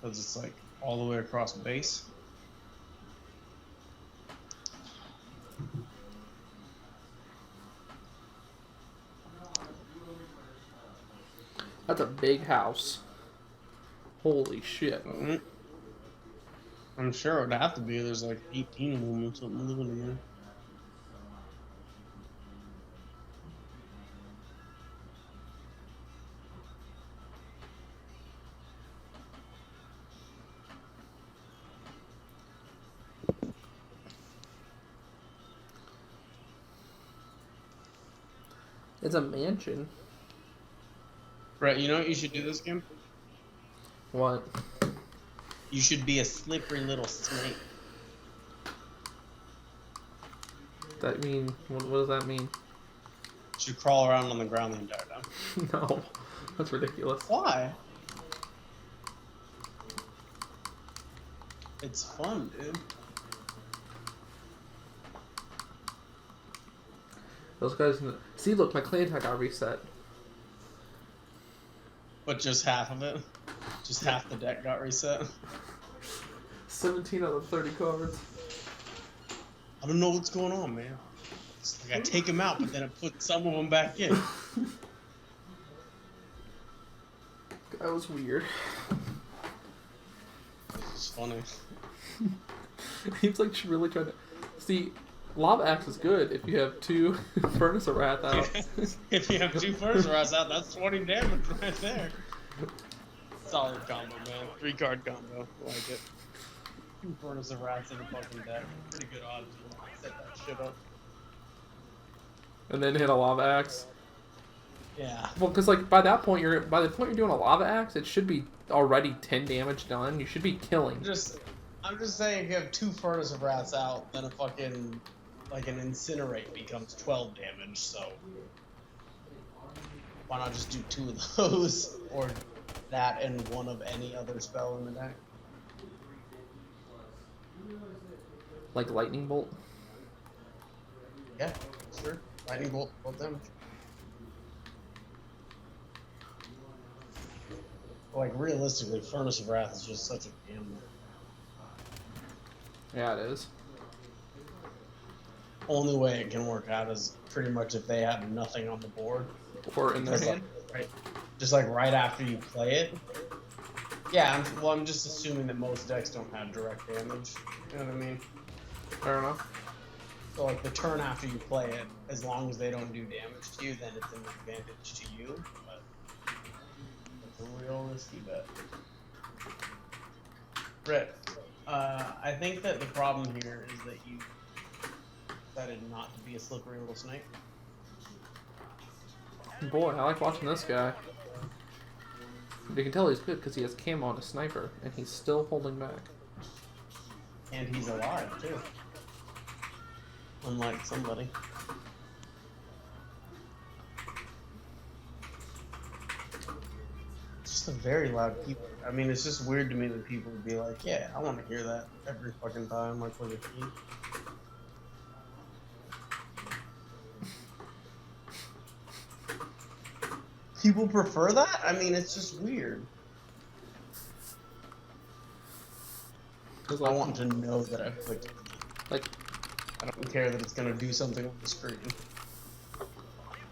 Because it's like all the way across base. That's a big house. Holy shit. I'm sure it would have to be. There's like 18 of them or something living in there. It's a mansion. Brett, you know what you should do this game? What? You should be a slippery little snake. That mean? What does that mean? You should crawl around on the ground the entire time. No, that's ridiculous. Why? It's fun, dude. Those guys. See, look, my clan tag got reset. But just half of it? Just half the deck got reset? 17 out of 30 cards. I don't know what's going on, man. It's like I take them out, but then I put some of them back in. That was weird. It's funny. He's like really trying to. See, Lava Axe is good if you have 2 Furnace of Wrath out. If you have 2 first rounds out, that's 20 damage right there. Solid combo, man. 3-card combo. Like it. 2 Furnace of Wrath in a fucking deck. Pretty good odds to set that shit up. And then hit a Lava Axe. Yeah. Well, because like by the point you're doing a Lava Axe, it should be already 10 damage done. You should be killing. I'm just saying, if you have 2 Furnace of Wraths out, then a fucking like an Incinerate becomes 12 damage. So why not just do 2 of those, or that and 1 of any other spell in the deck? Like Lightning Bolt. Yeah, sure. Lightning bolt, both damage. Like realistically, Furnace of Wrath is just such a damn. Yeah, it is. Only way it can work out is pretty much if they have nothing on the board. Or in their Just hand. like, right, just like right after you play it. Yeah, I'm just assuming that most decks don't have direct damage. You know what I mean? Fair enough. So like the turn after you play it, as long as they don't do damage to you, then it's an advantage to you. But it's a real risky bet. Brett, I think that the problem here is that you decided not to be a slippery little snake. Boy, I like watching this guy. You can tell he's good because he has camo on a sniper, and he's still holding back. And he's alive, too. Unlike somebody. It's just a very loud keyboard. I mean, it's just weird to me that people would be like, yeah, I want to hear that every fucking time I play the key. People prefer that? I mean, it's just weird. I want to know that I've clicked. Like, I don't care that it's gonna do something on the screen.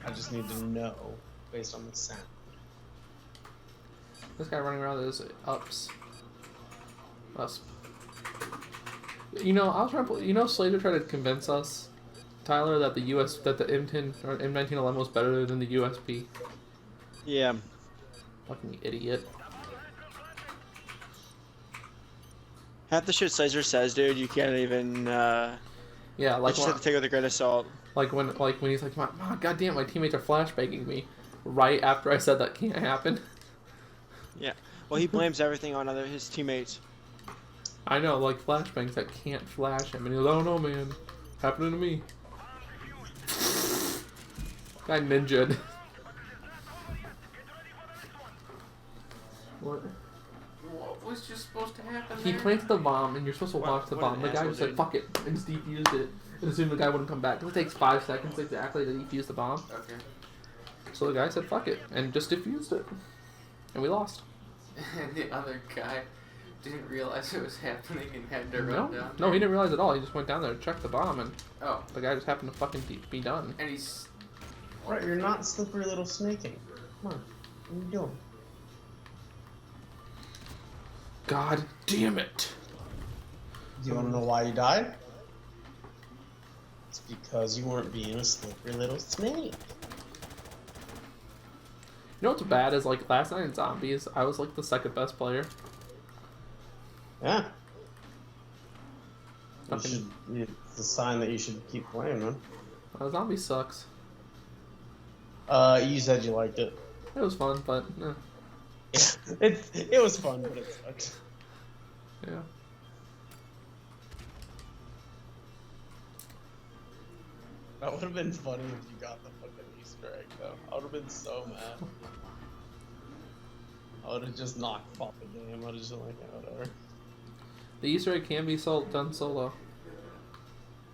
I just need to know based on the sound. this guy running around is ups. Us. You know, I was trying to. You know, Slater tried to convince us, Tyler, that the M10 or M1911 was better than the USP. Yeah. Fucking idiot. Half the shit Slazer says, dude, you can't even. Yeah, You like just have to take it with a grain of salt. when he's like, goddamn, my teammates are flashbanging me, right after I said that can't happen. Yeah. Well, he blames everything on his teammates. I know, like flashbangs that can't flash him, and he goes, "Oh no, man, happening to me." Guy ninja'd. What? What was just supposed to happen He there? planted the bomb, and you're supposed to What- watch the what an bomb. The guy asshole, was like, dude. "Fuck it," and just defused it, and assumed the guy wouldn't come back. 'Cause it takes 5 seconds exactly to defuse the bomb. Okay. So the guy said, "Fuck it," and just defused it, and we lost. And the other guy didn't realize it was happening and had to No, run down. no, he didn't realize at all. He just went down there to check the bomb, and Oh, the guy just happened to fucking be done. and he's. Right, you're not slippery little snaking. Come on, what are you doing? God damn it! Do you want to know why you died? It's because you weren't being a slippery little snake. You know what's bad is like last night in Zombies, I was like the second best player. Yeah. Fucking- It's a sign that you should keep playing, man. Zombies sucks. You said you liked it. It was fun, but It was fun, but it sucked. yeah. That would have been funny if you got the fucking Easter egg, though. I would have been so mad. I would have just knocked off the game. I would have just been like, yeah, whatever. The Easter egg can be done solo.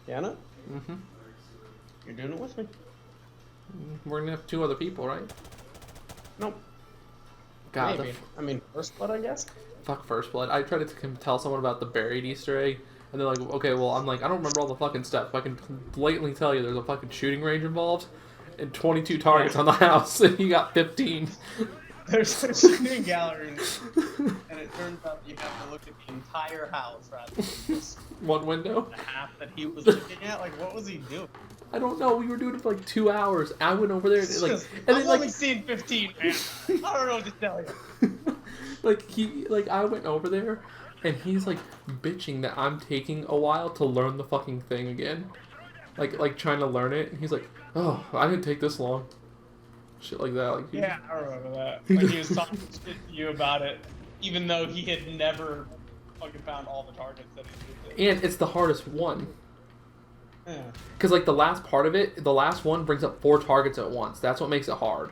Can it? Mm-hmm. You're doing it with me? We're gonna have 2 other people, right? Nope. God, Maybe. I mean, first blood, I guess. fuck First Blood. I tried to tell someone about the buried Easter egg, and they're like, okay, well, I'm like, I don't remember all the fucking steps. I can blatantly tell you there's a fucking shooting range involved, and 22 targets on the house, and you got 15. There's a shooting gallery, and it turns out you have to look at the entire house rather than just One window. the half that he was looking at. Like, what was he doing? I don't know. We were doing it for like 2 hours. I went over there, and, It's like, just- and I've then like, only seen 15, man. I don't know what to tell you. I went over there, and he's like bitching that I'm taking a while to learn the fucking thing again, like trying to learn it. And he's like, "Oh, I didn't take this long." Shit like that. Like, Yeah, I remember that. When he was talking shit to you about it, even though he had never fucking found all the targets that he did. And it's the hardest one. Yeah. Because, like, the last part of it, the last one brings up 4 targets at once. That's what makes it hard.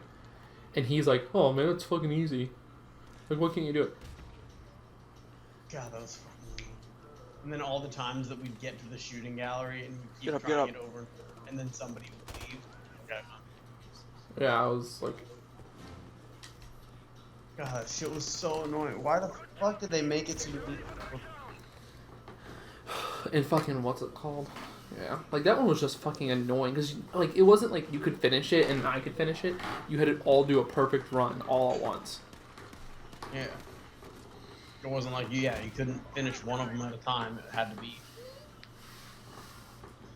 And he's like, oh, man, it's fucking easy. Like, what can you do it? God, that was fun. And then all the times that we'd get to the shooting gallery and we'd keep Get up, trying get it over, and then somebody would leave. Okay. Yeah, I was like... God, that shit was so annoying. Why the fuck did they make it so you need And fucking, what's it called? Yeah. Like, that one was just fucking annoying. Because, like, it wasn't like you could finish it and I could finish it. You had to all do a perfect run all at once. Yeah. It wasn't like, you couldn't finish one of them at a time. It had to be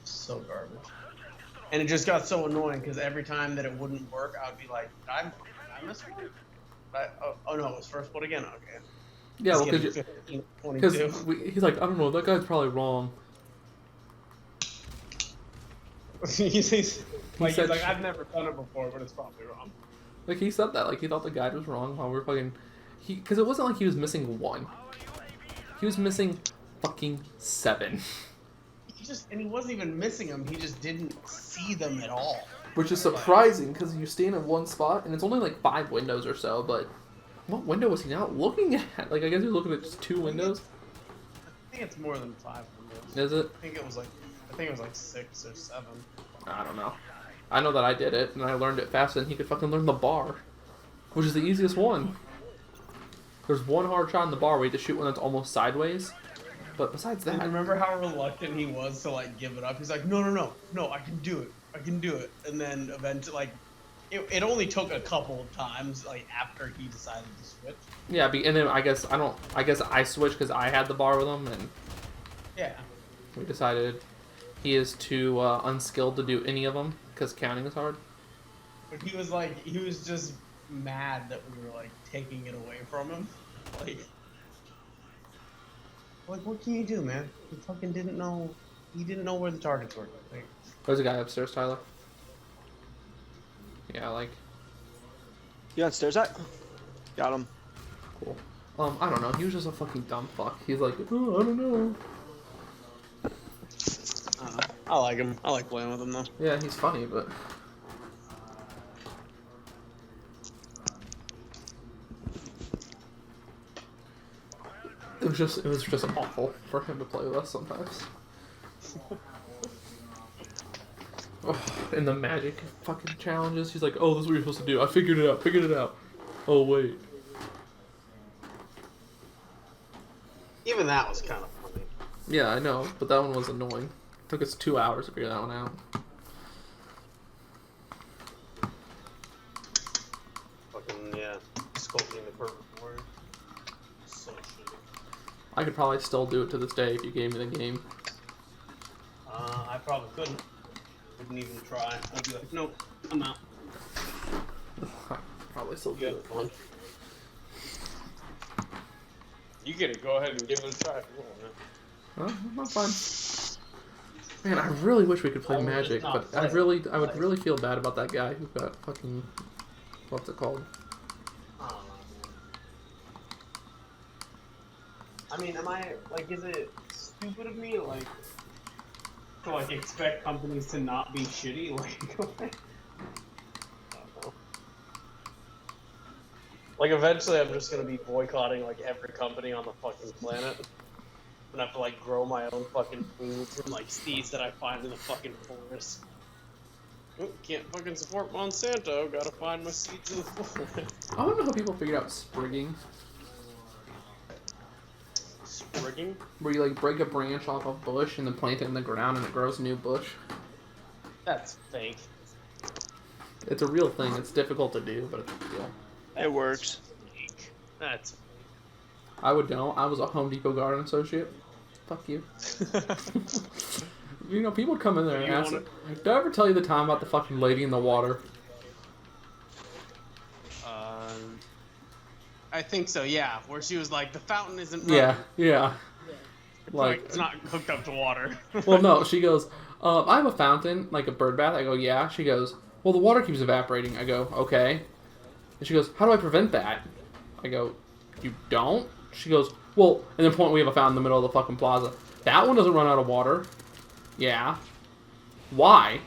so garbage. And it just got so annoying because every time that it wouldn't work, I would be like, did I miss one? Oh no, it was first blood again. Okay. Yeah, well, Let's because get it 15, 22. he's like, I don't know, that guy's probably wrong. he's like, said shit. I've never done it before, but it's probably wrong. Like, he said that. Like, he thought the guide was wrong while we were fucking... Because it wasn't like he was missing 1. He was missing fucking 7. And he wasn't even missing them. He just didn't see them at all. Which is surprising, because you stand in one spot, and it's only like 5 windows or so, but... What window was he not looking at? Like, I guess he was looking at just 2 windows? I think it's more than 5 windows. Is it? I think it was like 6 or 7. I don't know. I know that I did it, and I learned it faster than he could fucking learn the bar. Which is the easiest one. There's one hard shot in the bar where you have to shoot one that's almost sideways. But besides And that... remember how reluctant he was to like give it up? He's like, no, I can do it. And then eventually, like, it only took a couple of times, like, after he decided to switch. Yeah, and then I guess I switched because I had the bar with him, and... Yeah. We decided he is too unskilled to do any of them because counting is hard. But he was just mad that we were like taking it away from him. Like what can you do, man? He fucking didn't know. He didn't know where the targets were. Like, There's a guy upstairs, Tyler. Yeah, like, You on stairs? Got him. cool. I don't know. He was just a fucking dumb fuck. He's like, oh, I don't know. I like him. I like playing with him though. Yeah, he's funny, but it was just awful for him to play with us sometimes. Oh, and the magic fucking challenges. He's like, oh, this is what you're supposed to do. I figured it out. Oh, wait. Even that was kind of funny. Yeah, I know, but that one was annoying. Took us 2 hours to figure that one out. Fucking yeah, sculpting the perfect word. So shitty. I could probably still do it to this day if you gave me the game. I probably couldn't. Wouldn't even try. I'd be like, nope, I'm out. Probably still do You it. had fun. You get it. Go ahead and give it a try if you want, man. Well, not fun. Man, I really wish we could play Oh, Magic, it's not but play. I would really feel bad about that guy who got fucking, what's it called? I don't know. I mean, am I like? Is it stupid of me like to like expect companies to not be shitty? Like, I don't know. Like eventually, I'm just gonna be boycotting like every company on the fucking planet. And have to like grow my own fucking food from like seeds that I find in the fucking forest. Oh, can't fucking support Monsanto. Gotta find my seeds in the forest. I don't know how people figured out sprigging, Sprigging? where you like break a branch off a bush and then plant it in the ground and it grows a new bush. That's fake. It's a real thing. It's difficult to do, but it's real. It works. Fake. That's I would know. I was a Home Depot garden associate. Fuck you. You know, people would come in there and You ask, wanna- did I ever tell you the time about the fucking lady in the water? I think so, yeah. Where she was like, the fountain isn't Yeah, running. yeah. Like, it's not hooked up to water. Well, no, she goes, I have a fountain, like a bird bath. I go, yeah. She goes, well, the water keeps evaporating. I go, okay. And she goes, how do I prevent that? I go, you don't? She goes, well, and then point we have a fountain in the middle of the fucking plaza. That one doesn't run out of water. Yeah. Why?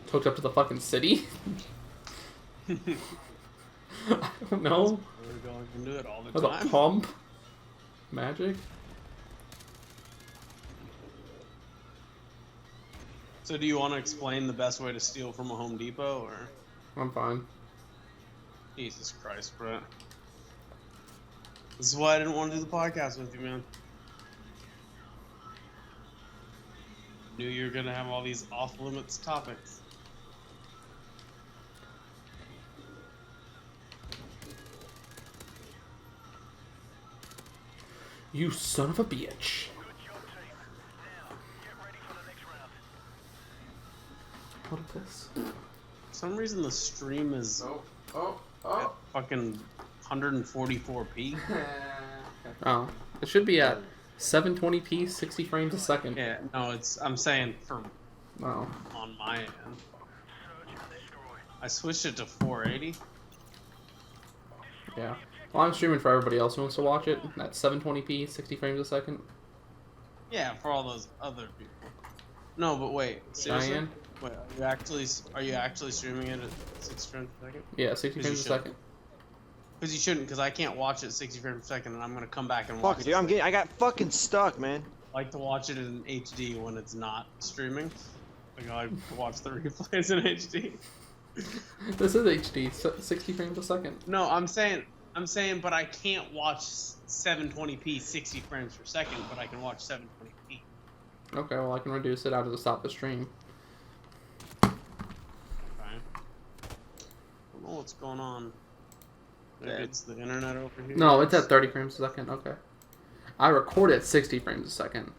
It's hooked up to the fucking city? I don't know. We're going into it all the With time. a pump? Magic? So do you want to explain the best way to steal from a Home Depot, or? I'm fine. Jesus Christ, Brett. This is why I didn't want to do the podcast with you, man. Knew you were gonna have all these off-limits topics. You son of a bitch. What is this? For some reason, the stream is at fucking 144p. Oh, it should be at 720p, 60 frames a second. Yeah, no, it's. I'm saying for Oh, on my end. I switched it to 480. yeah. Well, I'm streaming for everybody else who wants to watch it. That's 720p, 60 frames a second. Yeah, for all those other people. No, but wait, seriously? Diane? Wait, are you actually streaming it at 60 frames per second? Yeah, 60 'Cause frames you a should. second. Because you shouldn't, because I can't watch it 60 frames per second, and I'm gonna come back and Fuck, watch dude, it. I got fucking stuck, man. I like to watch it in HD when it's not streaming. Like I like to watch the replays in HD. This is HD, 60 frames a second. No, I'm saying, but I can't watch 720p 60 frames per second, but I can watch 720p. Okay, well, I can reduce it. I'll just stop the stream. Okay. I don't know what's going on. Maybe Dead. it's the internet over here. No, it's at 30 frames a second. Okay. I record at 60 frames a second.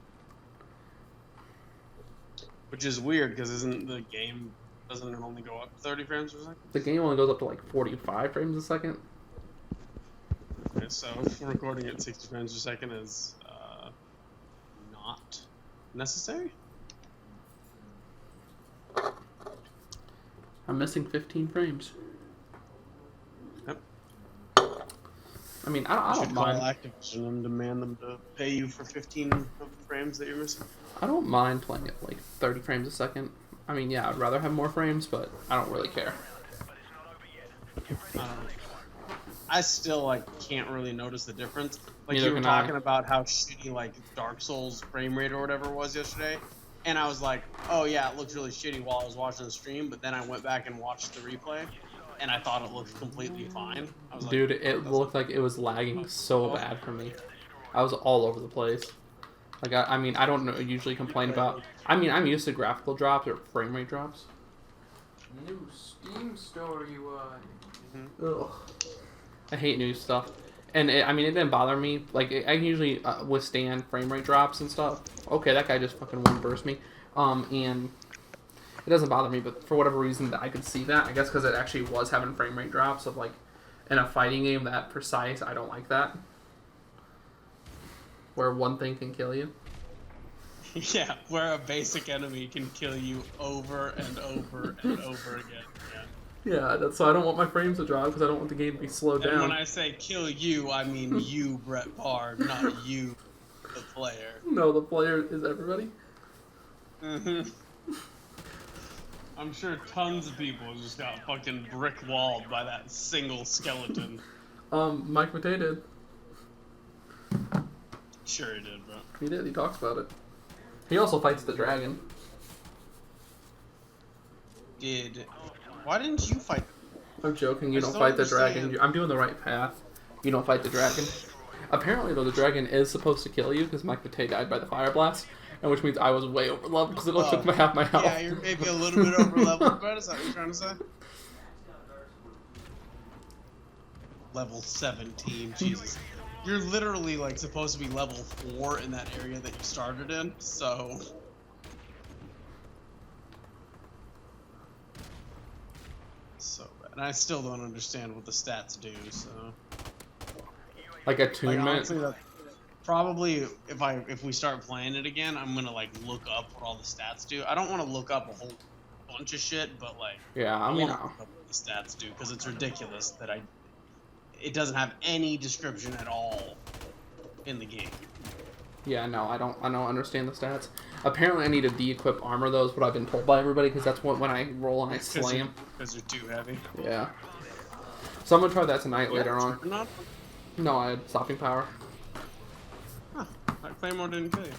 Which is weird because isn't the game doesn't it only go up 30 frames per second? The game only goes up to like 45 frames a second. Okay, so recording at 60 frames per second is not necessary. I'm missing 15 frames. Yep. I mean, I You don't should call mind. Activision and demand them to pay you for 15 of the frames that you're missing. I don't mind playing at like 30 frames a second. I mean, yeah, I'd rather have more frames, but I don't really care. I still like can't really notice the difference. Like Neither you were can I. talking about how shitty like Dark Souls frame rate or whatever it was yesterday, and I was like, oh yeah, it looks really shitty while I was watching the stream. But then I went back and watched the replay, and I thought it looked completely fine. I was Dude, like, it looked like it was lagging so bad for me. I was all over the place. Like, I mean, I don't usually complain about... I mean, I'm used to graphical drops or frame rate drops. New Steam store UI. Ugh. I hate new stuff. And, I mean, it didn't bother me. Like, I can usually withstand frame rate drops and stuff. Okay, that guy just fucking one-burst me. And it doesn't bother me, but for whatever reason, I could see that. I guess because it actually was having frame rate drops of, like, in a fighting game that precise. I don't like that. Where one thing can kill you. yeah, where a basic enemy can kill you over and over and over again. Yeah, that's so I don't want my frames to drop because I don't want the game to be slowed And down. when I say kill you, I mean you, Brett Barr, not you, the player. No, the player is everybody. I'm sure tons of people just got fucking brick walled by that single skeleton. Mike Matei did. Sure he did, bro. He did. He talks about it. He also fights the dragon. Why didn't you fight? I'm joking. You I don't still fight the understand. dragon. I'm doing the right path. You don't fight the dragon. Apparently, though, the dragon is supposed to kill you because Mike Matei died by the fire blast, and which means I was way over leveled because it only took half my health. Yeah, you're maybe a little bit over leveled, bro. Is that what you're trying to say? Level 17, Jesus. You're literally like supposed to be level 4 in that area that you started in, so. So bad. And I still don't understand what the stats do, so. Like Like attunement. honestly, that probably if we start playing it again, I'm gonna like look up what all the stats do. I don't want to look up a whole bunch of shit, but like Yeah, I mean, wanna look up what the stats do because it's ridiculous that it doesn't have any description at all in the game. yeah, no, I don't understand the stats. Apparently, I need to de-equip armor. Though is what I've been told by everybody because that's what when I roll and I slam. Because you're too heavy. Yeah. So I'm gonna try that tonight later on. Not. No, I had stopping power. Huh. That Claymore didn't kill you.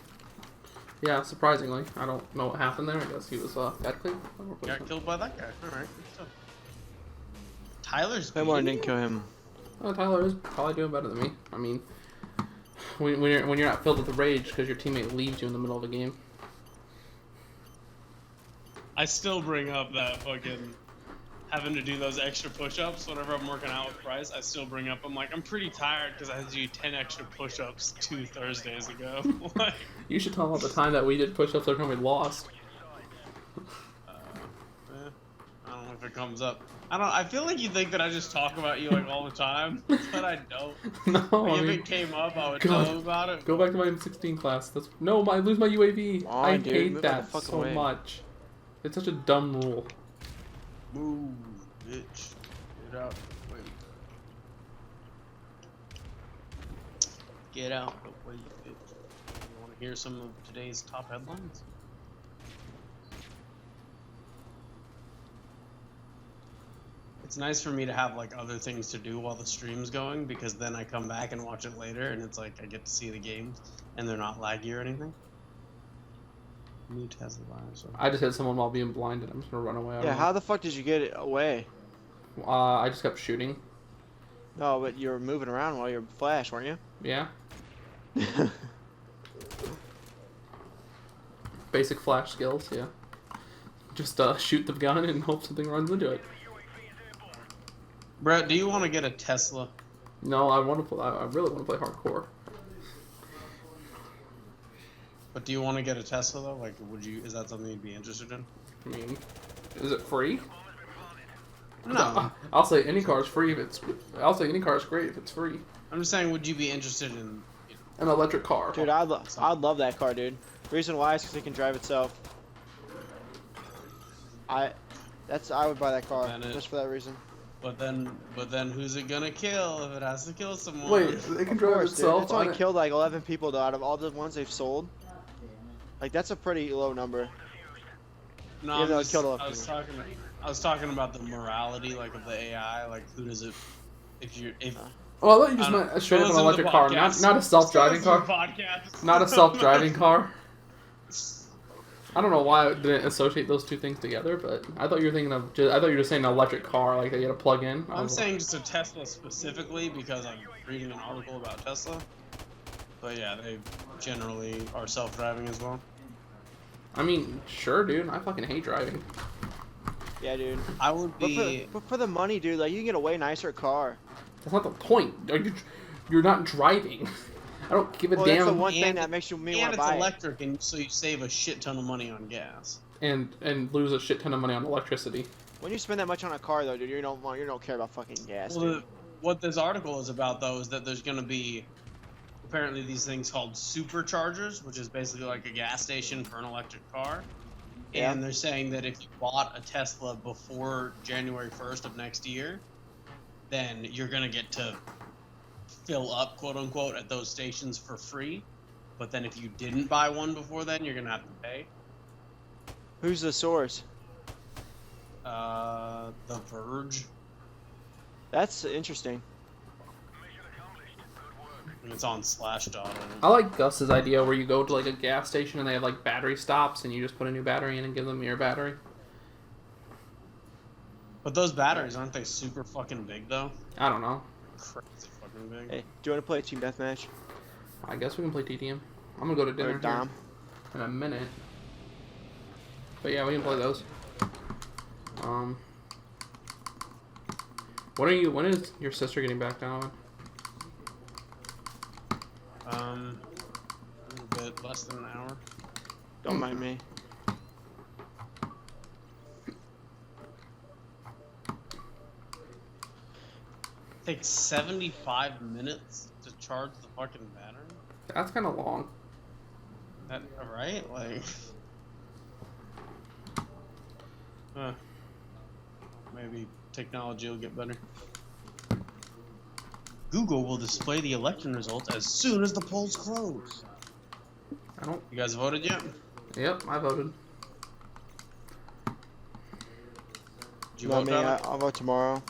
Yeah, surprisingly. I don't know what happened there. I guess he was got killed. Got killed by that guy. All right. Good stuff. Tyler's. Claymore beating didn't you? kill him. Oh, Tyler is probably doing better than me. I mean, when you're not filled with rage because your teammate leaves you in the middle of the game. I still bring up that fucking having to do those extra push-ups whenever I'm working out with Bryce. I still bring up, I'm like, I'm pretty tired because I had to do 10 extra push-ups 2 Thursdays ago. Like, You should tell him about the time that we did push-ups every time we lost. I don't know if it comes up. I feel like you think that I just talk about you like all the time, but I don't. No, Like, I if mean, it came up, I would God. tell him about it. go back to my M16 class. I lose my UAV. Come on, I dude, hate move the that fuck so away. much. It's such a dumb rule. Move, bitch. Get out. Wait. Get out. Wait, bitch. You want to hear some of today's top headlines? It's nice for me to have like other things to do while the stream's going because then I come back and watch it later and it's like I get to see the games and they're not laggy or anything. New Tesla virus. I just hit someone while being blinded. I'm just gonna run away. I Yeah, don't how the fuck did you get it away? know. I just kept shooting. No, but you were moving around while you were flash, weren't you? Yeah. Basic flash skills. Yeah. Just shoot the gun and hope something runs into it. Brett, do you want to get a Tesla? No, I want to play. I really want to play hardcore. But do you want to get a Tesla though? Like, would you? Is that something you'd be interested in? I mean, is it free? No. I'll say any car is free if it's. I'll say any car is great if it's free. I'm just saying, would you be interested in? An electric car. Dude, I'd love that car, dude. Reason why is because it can drive itself. I would buy that car just for that reason. But then, who's it gonna kill if it has to kill someone? Wait, it can drive Dude, itself. it's on only it. killed like 11 people though out of all the ones they've sold. Like that's a pretty low number. No, Yeah, I'm no, it just- killed a lot I of was people. talking. I was talking about the morality, like of the AI. Like, who does it? If Oh, I thought you just I don't- meant a straight up Fill an us in the electric car, not podcast. not a self-driving Fill us in car. the podcast. Not a self-driving car. I don't know why I didn't associate those two things together, but I thought you were thinking of. I thought you were just saying an electric car, like that you had to plug in. I I'm was saying just a Tesla specifically because I'm reading an article about Tesla. But yeah, they generally are self-driving as well. I mean, sure, dude. I fucking hate driving. Yeah, dude. I would be. But for the money, dude, like you can get a way nicer car. That's not the point. You're not driving. I don't give a Well, that's the damn. one thing And- that makes me And want it's to buy it. electric, and so you save a shit ton of money on gas. And lose a shit ton of money on electricity. When you spend that much on a car, though, dude, you don't care about fucking gas, Well, dude. what this article is about, though, is that there's going to be apparently these things called superchargers, which is basically like a gas station for an electric car. Yeah. And they're saying that if you bought a Tesla before January 1st of next year, then you're going to get to fill up, quote unquote, at those stations for free. But then if you didn't buy one before then, you're going to have to pay. Who's the source? The Verge. That's interesting. And it's on Slashdot. I like Gus's idea where you go to like a gas station and they have like battery stops and you just put a new battery in and give them your battery. But those batteries, aren't they super fucking big, though? I don't know. Crazy fucking big. Hey, do you want to play a team deathmatch? I guess we can play TTM. I'm gonna go to dinner Or here Dom? in a minute. But yeah, we can play those. When is your sister getting back down? A bit less than an hour. Don't mind me. Takes 75 minutes to charge the fucking battery. That's kind of long. That right? Like, maybe technology will get better. Google will display the election results as soon as the polls close. I don't. You guys voted yet? Yep, I voted. Did you Not vote, me. Tyler? I'll vote tomorrow.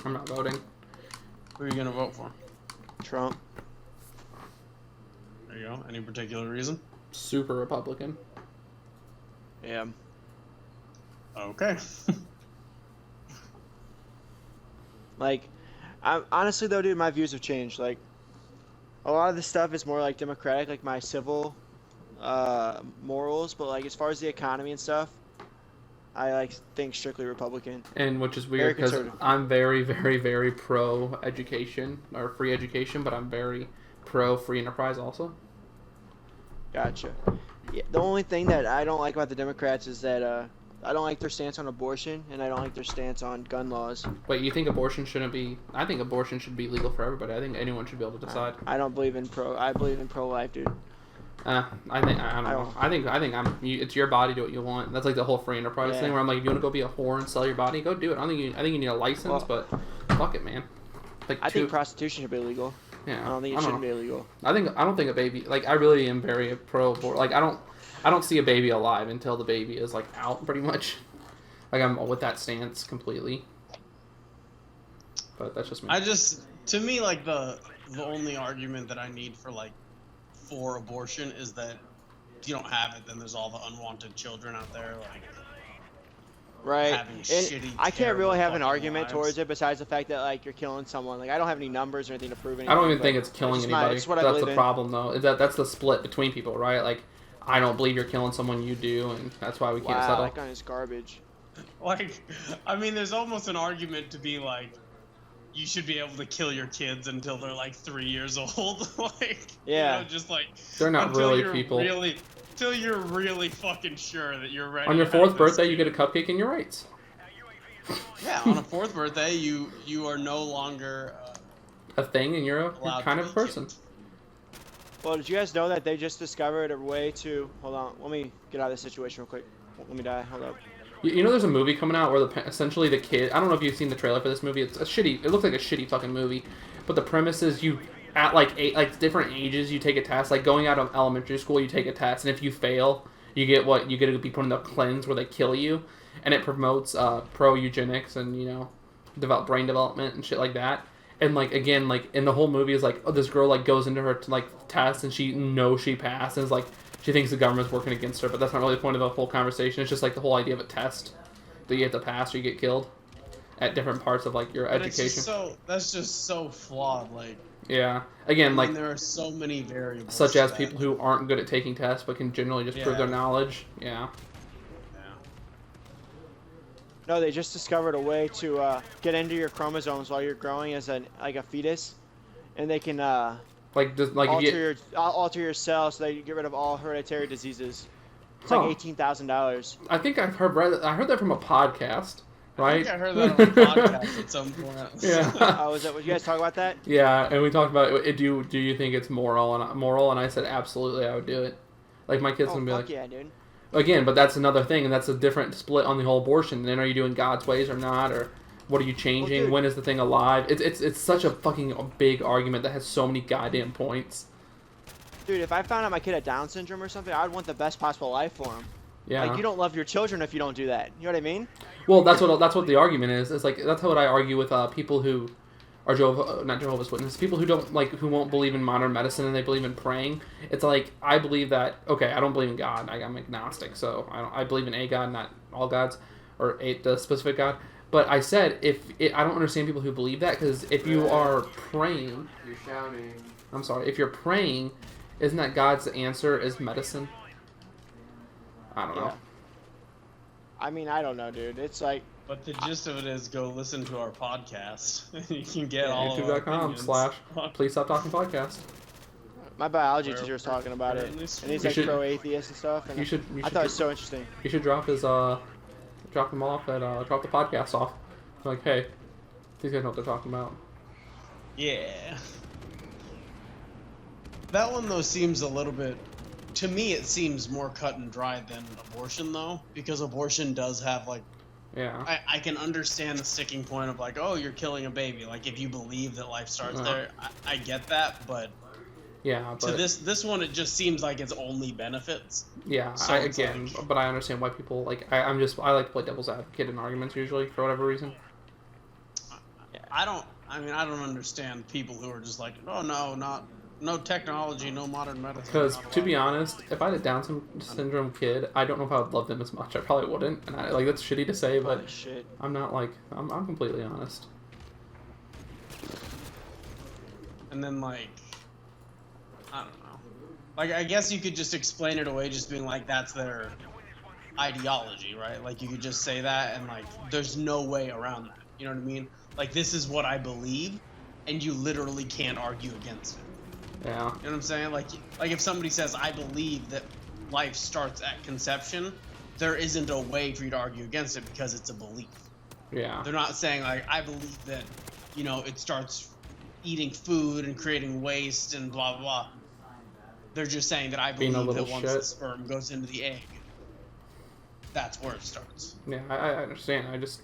I'm not voting. Who are you gonna vote for? Trump. There you go. Any particular reason? Super Republican. Yeah. Okay. Like, honestly though, dude, my views have changed. Like, a lot of this stuff is more like democratic, like my civil morals. But like, as far as the economy and stuff, I like think strictly Republican. And which is weird Very because conservative. I'm very, very, very pro education or free education, but I'm very pro free enterprise also. Gotcha. Yeah, the only thing that I don't like about the Democrats is that I don't like their stance on abortion, and I don't like their stance on gun laws. Wait, you think abortion shouldn't be? I think abortion should be legal for everybody. I think anyone should be able to decide. I don't believe in I believe in pro-life, dude. I don't know. I think it's your body. Do what you want. That's like the whole free enterprise Yeah. thing where I'm like, if you want to go be a whore and sell your body, go do it. I think you need a license, Well, but fuck it, man. Like I think prostitution should be illegal. yeah, I don't think it shouldn't be illegal. I don't think a baby, like, I really am very pro abort. Like, I don't see a baby alive until the baby is like out, pretty much. Like, I'm with that stance completely. But that's just me. To me, like, the only argument that I need for abortion is that if you don't have it, then there's all the unwanted children out there, like, Right. having And shitty, I can't terrible really have an fucking argument lives. towards it besides the fact that like you're killing someone. Like I don't have any numbers or anything to prove anything. I don't even but think it's killing just anybody. it's what I That's believe the in. problem, though. Is that's the split between people, right? Like, I don't believe you're killing someone, you do, and that's why we can't Wow, settle. that guy is garbage. Like, I mean, there's almost an argument to be like, you should be able to kill your kids until they're like 3 years old. Like, Yeah. you know, just like They're not until really you're people. Really, Until you're really fucking sure that you're ready. On your to have 4th this birthday, you kid. get a cupcake and your rights. Yeah, on a 4th birthday, you are no longer A thing, and you're allowed kind to of a be person. killed. Well, did you guys know that they just discovered a way to... Hold on, let me get out of this situation real quick. Let me die, hold up. You know, there's a movie coming out where essentially the kid. I don't know if you've seen the trailer for this movie. It's a shitty. It looks like a shitty fucking movie, but the premise is you at like different ages you take a test. Like going out of elementary school, you take a test, and if you fail, you get to be put in the cleanse where they kill you, and it promotes pro eugenics and develop brain development and shit like that. And like again, like in the whole movie is like this girl like goes into her test and she knows she passed and is like. She thinks the government's working against her, but that's not really the point of the whole conversation. It's just like the whole idea of a test that you have to pass or you get killed at different parts of like your But education. That's just so flawed. Like, Yeah. Again, like there are so many variables. such as to people that. who aren't good at taking tests but can generally just prove their Yeah. knowledge. Yeah. No, they just discovered a way to get into your chromosomes while you're growing as a fetus, and they can Like just like if you, alter your cells so that you get rid of all hereditary diseases. It's Huh. like $18,000. I think I heard that from a podcast, I right? think I heard that on a podcast at some point. Yeah. Was that? Would you guys talk about that? Yeah, and we talked about it. Do you think it's moral? And I said absolutely, I would do it. Like my kids Oh gonna be fuck like, yeah, dude. again, but that's another thing, and that's a different split on the whole abortion. Then are you doing God's ways or not, or what are you changing? dude. When is the thing alive? It's such a fucking big argument that has so many goddamn points. Dude, if I found out my kid had Down syndrome or something, I'd want the best possible life for him. Yeah. Like you don't love your children if you don't do that. You know what I mean? Well, that's what the argument is. It's like that's what I argue with people who are not Jehovah's Witnesses, people who don't who won't believe in modern medicine and they believe in praying. It's like I believe that I don't believe in God. I'm agnostic, so I believe in a God, not all gods, or the specific God. But I said I don't understand people who believe that because if you are praying, You're shouting. I'm sorry, if you're praying, isn't that God's answer is medicine? I don't know. Yeah. I mean, I don't know, dude. It's like But the gist of it is, go listen to our podcast. You can get all of our opinions. YouTube.com/ Please Stop Talking Podcast. my biology Where- teacher was talking about it, apparently and he's You like should- pro-atheist and stuff. And You should I thought it was so interesting. You should drop his drop them off at drop the podcast off. Like, hey, these guys know what they're talking about. Yeah. That one though seems a little bit. To me, it seems more cut and dry than abortion, though, because abortion does have like. Yeah. I can understand the sticking point of like, oh, you're killing a baby. Like, if you believe that life starts Yeah. there, I get that, but Yeah, to but this one, it just seems like it's only benefits. yeah, So it's like- but I understand why people like. I like to play devil's advocate in arguments usually for whatever reason. I don't understand people who are just like, oh no technology, no modern medicine. Because blah, blah, to be blah. honest, if I had a Down syndrome kid, I don't know if I would love them as much. I probably wouldn't, and I like that's shitty to say, but Holy shit. I'm not like I'm completely honest. And then like, I don't know. Like, I guess you could just explain it away, just being like, that's their ideology, right? Like, you could just say that, and like, there's no way around that. You know what I mean? Like, this is what I believe, and you literally can't argue against it. Yeah. You know what I'm saying? Like if somebody says, I believe that life starts at conception, there isn't a way for you to argue against it because it's a belief. Yeah. They're not saying like, I believe that, it starts eating food and creating waste and blah blah blah. They're just saying that I Being a believe that little once shit. the sperm goes into the egg, that's where it starts. Yeah, I understand. I just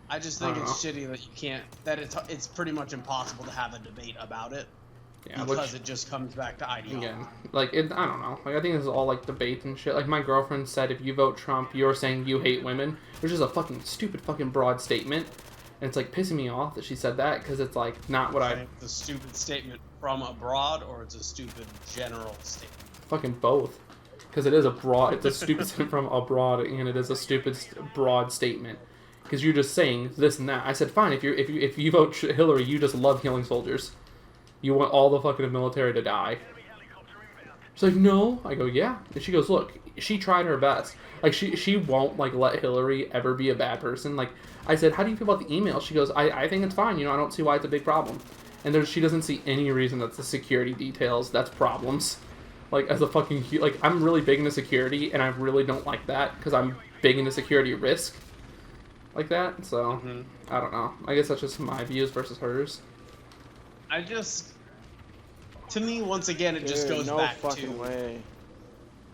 I think don't it's shitty that you can't. That it's pretty much impossible to have a debate about it Yeah, because which, it just comes back to ideology. again, like I don't know. Like I think this is all like debate and shit. Like my girlfriend said, if you vote Trump, you're saying you hate women, which is a fucking stupid, fucking broad statement. And it's like pissing me off that she said that because it's like not what I It's a stupid statement from abroad, or it's a stupid general statement. fucking both. Because it is a broad, it's a stupid statement from abroad, and it is a stupid broad statement. Because you're just saying this and that. I said, fine, if you vote Hillary, you just love killing soldiers. You want all the fucking military to die. She's like, no. I go, yeah. And she goes, look, she tried her best. Like, she won't, like, let Hillary ever be a bad person. Like, I said, how do you feel about the email? She goes, I think it's fine. I don't see why it's a big problem. And she doesn't see any reason that's the security details. That's problems. like as a fucking like I'm really big into security, and I really don't like that because I'm big into security risk like that. So I don't know. I guess that's just my views versus hers. I just, to me, once again, it just goes no back fucking to. way.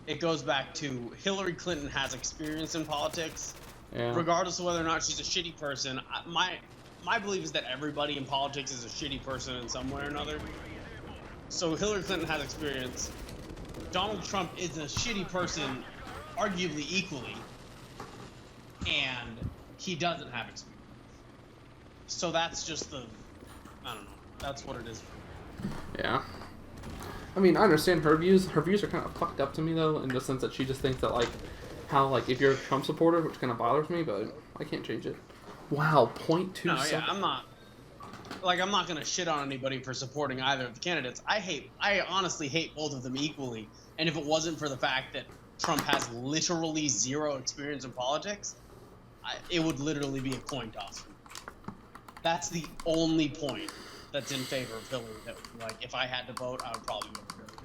It goes back to Hillary Clinton has experience in politics. Yeah. Regardless of whether or not she's a shitty person, my belief is that everybody in politics is a shitty person in some way or another. So Hillary Clinton has experience. Donald Trump is a shitty person, arguably equally, and he doesn't have experience. So that's just the, I don't know. That's what it is. Yeah. I mean, I understand her views. Her views are kind of fucked up to me, though, in the sense that she just thinks that, like, how, like, if you're a Trump supporter, which kind of bothers me, but I can't change it. Wow, 0.2 No, seconds. yeah, I'm not gonna shit on anybody for supporting either of the candidates. I honestly hate both of them equally. And if it wasn't for the fact that Trump has literally zero experience in politics, it would literally be a coin toss. That's the only point that's in favor of Hillary. Like, if I had to vote, I would probably vote for Hillary.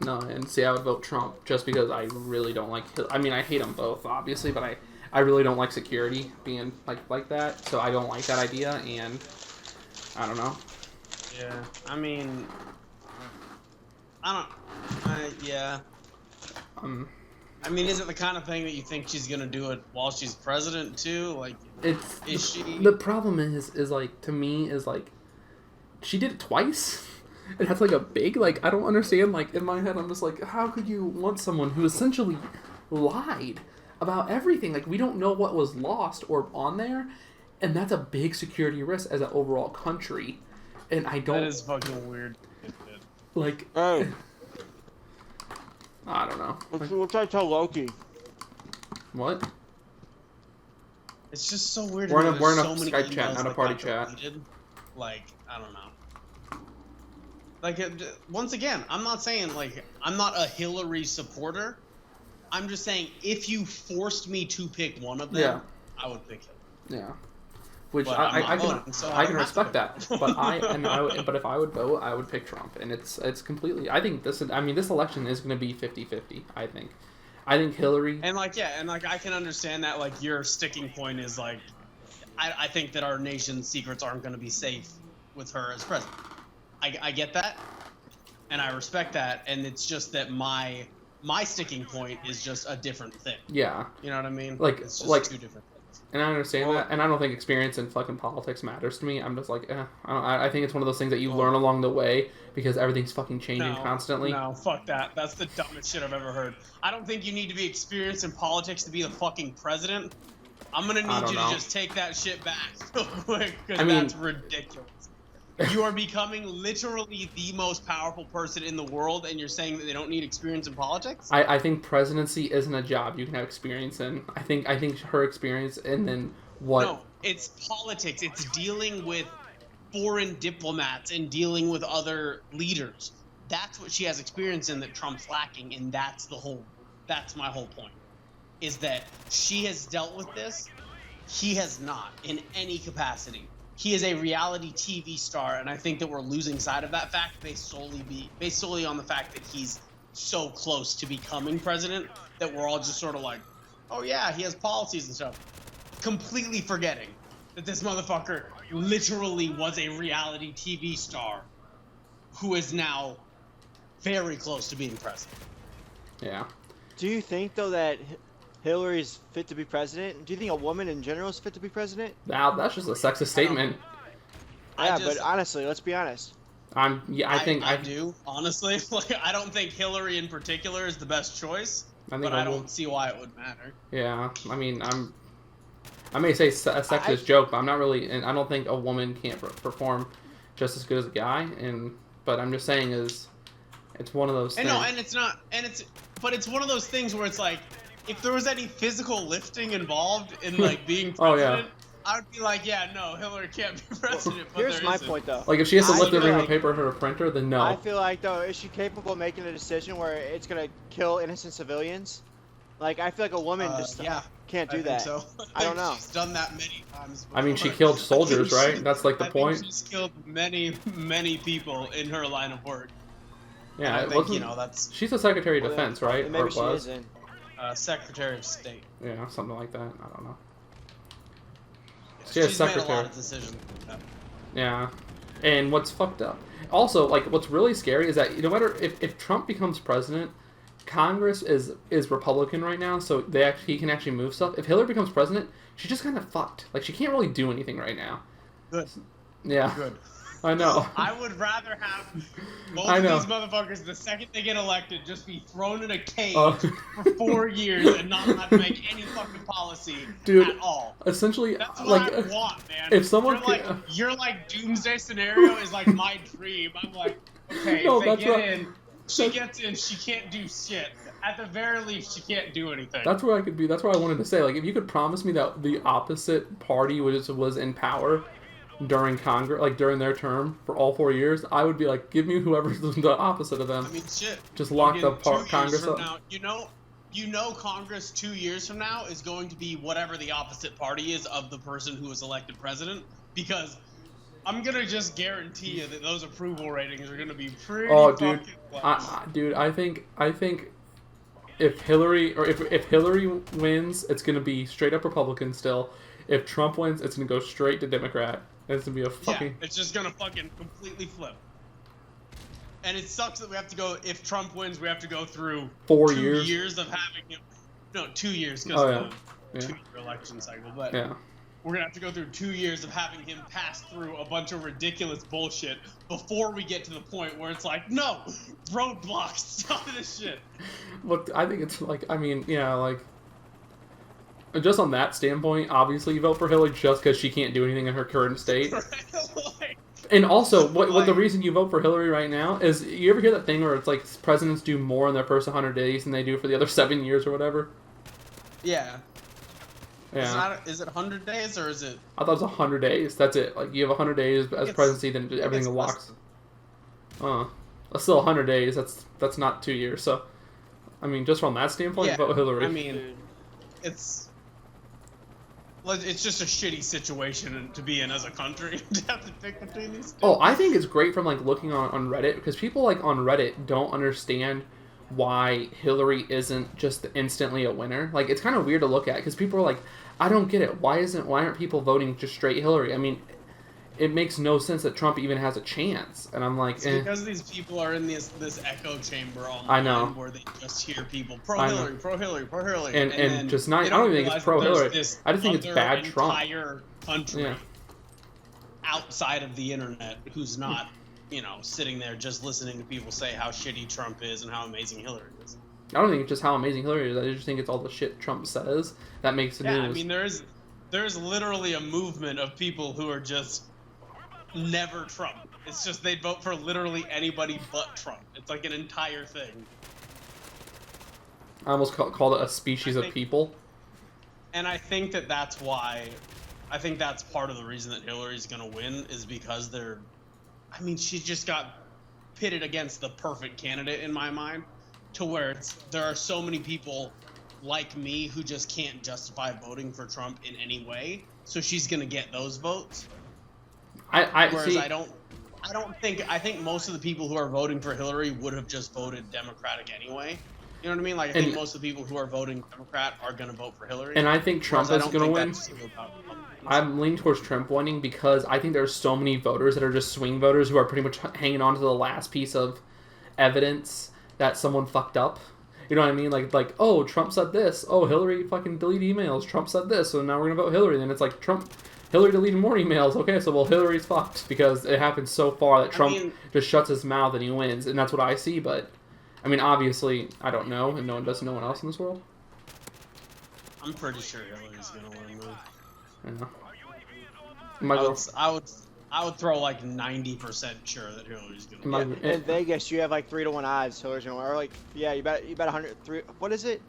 No, and see, I would vote Trump just because I really don't like. I mean, I hate them both, obviously, but I really don't like security being like that. So I don't like that idea, and I don't know. Yeah, I mean, yeah. I mean, is it the kind of thing that you think she's gonna do it while she's president too? Like, is she? The problem is like, to me, is like, she did it twice. And that's like a big, like, I don't understand, like, in my head, I'm just like, how could you want someone who essentially lied about everything? Like, we don't know what was lost or on there, and that's a big security risk as an overall country. And I don't... That is fucking weird. Like... Hey. I don't know. What should I tell Loki? What? It's just so weird. We're in a so many Skype chat, emails not a that party got chat. deleted. Like, I don't know. Like, once again, I'm not saying, like, I'm not a Hillary supporter. I'm just saying, if you forced me to pick one of them, I would pick Hillary. Yeah. Which But I can respect that. But if I would vote, I would pick Trump. And it's completely... I think this election is going to be 50-50, I think. I think Hillary... And, like, yeah, and, like, I can understand that, like, your sticking point is, like, I think that our nation's secrets aren't going to be safe with her as president. I get that, and I respect that, and it's just that my sticking point is just a different thing. Yeah. You know what I mean? Like, it's just two different things. And I understand that, and I don't think experience in fucking politics matters to me. I'm just like, I think it's one of those things that you learn along the way because everything's fucking changing constantly. No, fuck that. That's the dumbest shit I've ever heard. I don't think you need to be experienced in politics to be the fucking president. I'm gonna need you to just take that shit back real quick, because that's ridiculous. You are becoming literally the most powerful person in the world, and you're saying that they don't need experience in politics? I think presidency isn't a job you can have experience in. I think her experience, and then what... No, it's politics. It's dealing with foreign diplomats and dealing with other leaders. That's what she has experience in that Trump's lacking, and that's my whole point. Is that she has dealt with this, he has not, in any capacity. He is a reality TV star, and I think that we're losing sight of that fact based solely on the fact that he's so close to becoming president that we're all just sort of like, oh yeah, he has policies and stuff. Completely forgetting that this motherfucker literally was a reality TV star who is now very close to being president. Yeah. Do you think, though, that Hillary's fit to be president? Do you think a woman in general is fit to be president? Now that's just a sexist statement. But honestly, let's be honest. I do honestly. Like, I don't think Hillary in particular is the best choice, but I don't see why it would matter. Yeah, I mean, I may say a sexist joke, but I'm not really, and I don't think a woman can't perform just as good as a guy. But I'm just saying it's one of those things. No, but it's one of those things where it's like, if there was any physical lifting involved in, like, being president, I would be like, yeah, no, Hillary can't be president. But here's my point, though. Like, if she has to lift a ream of paper for a printer, then no. I feel like, though, is she capable of making a decision where it's gonna kill innocent civilians? Like, I feel like a woman just can't do that. So. I don't know. She's done that many times before. I mean, she killed soldiers, right? That's like the point. She's killed many, many people in her line of work. Yeah, And I it think, wasn't. that's She's the Secretary of Well, Defense, then- right? then Or maybe it she was. isn't. Secretary of State. Yeah, something like that. I don't know. Yeah, She has she's made a secretary. lot of decisions. Yeah, and what's fucked up. Also, like, what's really scary is that no matter if Trump becomes president, Congress is Republican right now, so he can actually move stuff. If Hillary becomes president, she's just kind of fucked. Like, she can't really do anything right now. Good. Yeah, Good. I know. I would rather have both I of know. these motherfuckers, the second they get elected, just be thrown in a cage Uh, for 4 years and not allowed to make any fucking policy Dude, at all. Essentially, That's what like, I want, man. if someone your doomsday scenario is like my dream. I'm like, okay, No, if they that's get right. in, she gets in, she can't do shit. At the very least, she can't do anything. That's where I could be. That's what I wanted to say. Like, if you could promise me that the opposite party was in power during Congress, like during their term for all 4 years, I would be like, give me whoever's the opposite of them. I mean, shit. Just lock the Fucking 2 years Congress from up. now, you know, Congress 2 years from now is going to be whatever the opposite party is of the person who was elected president, because I'm gonna just guarantee you that those approval ratings are gonna be pretty. Oh, dude, fucking low. I think if Hillary if Hillary wins, it's gonna be straight up Republican still. If Trump wins, it's gonna go straight to Democrat. It's gonna be a fucking. Yeah, it's just gonna fucking completely flip. And it sucks that we have to go. If Trump wins, we have to go through 4 2 years. years of having him. No, 2 years because Oh, of yeah. the 2-year election cycle. But Yeah. we're gonna have to go through 2 years of having him pass through a bunch of ridiculous bullshit before we get to the point where it's like, no, roadblocks, stop this shit. Look, I think it's like, I mean, yeah, like, just on that standpoint, obviously you vote for Hillary just because she can't do anything in her current state. Like, And also, what the reason you vote for Hillary right now is, you ever hear that thing where it's like presidents do more in their first 100 days than they do for the other 7 years or whatever? yeah. Yeah. Is it 100 days or is it? I thought it was 100 days. That's it. Like, you have 100 days as It's- presidency, then it's everything less locks. That's still 100 days. That's not 2 years. So, I mean, just from that standpoint, Yeah, vote Hillary. I mean, it's just a shitty situation to be in as a country to have to pick between these two. Oh, I think it's great from like looking on Reddit, because people like on Reddit don't understand why Hillary isn't just instantly a winner. Like, it's kind of weird to look at, because people are like, I don't get it. Why aren't people voting just straight Hillary? I mean, it makes no sense that Trump even has a chance. And I'm like, It's eh. because these people are in this echo chamber online I know. where they just hear people pro I know. Hillary, pro Hillary, pro Hillary, And then just not. they I don't even think realize it's pro that there's Hillary. this I just think it's other bad Trump. entire country Yeah. outside of the internet who's not, sitting there just listening to people say how shitty Trump is and how amazing Hillary is. I don't think it's just how amazing Hillary is. I just think it's all the shit Trump says that makes the Yeah, news. I mean, there's literally a movement of people who are just never Trump. It's just they'd vote for literally anybody but Trump. It's like an entire thing. I almost called it a species I of think- people. And I think that's why. I think that's part of the reason that Hillary's gonna win is because she just got pitted against the perfect candidate in my mind, to where there are so many people like me who just can't justify voting for Trump in any way. So she's gonna get those votes. Whereas See, I think most of the people who are voting for Hillary would have just voted Democratic anyway. You know what I mean? Like, I think And- most of the people who are voting Democrat are going to vote for Hillary. and I think Trump Whereas is I going don't to think win. that's true about Republicans. I'm leaning towards Trump winning because I think there's so many voters that are just swing voters who are pretty much hanging on to the last piece of evidence that someone fucked up. You know what I mean? Like, oh, Trump said this. Oh, Hillary fucking deleted emails. Trump said this, so now we're gonna vote Hillary. Then it's like Hillary deleted more emails. Okay, so Hillary's fucked because it happens so far that Trump just shuts his mouth and he wins, and that's what I see. But I mean, obviously, I don't know, and no one does. No one else in this world. I'm pretty sure Hillary's going to win, though. Yeah. My girl- I would throw like 90% sure that Hillary's going to my- win. In Vegas, you have like 3-1 odds. Hillary's gonna win. Or like, yeah, you bet 103. What is it?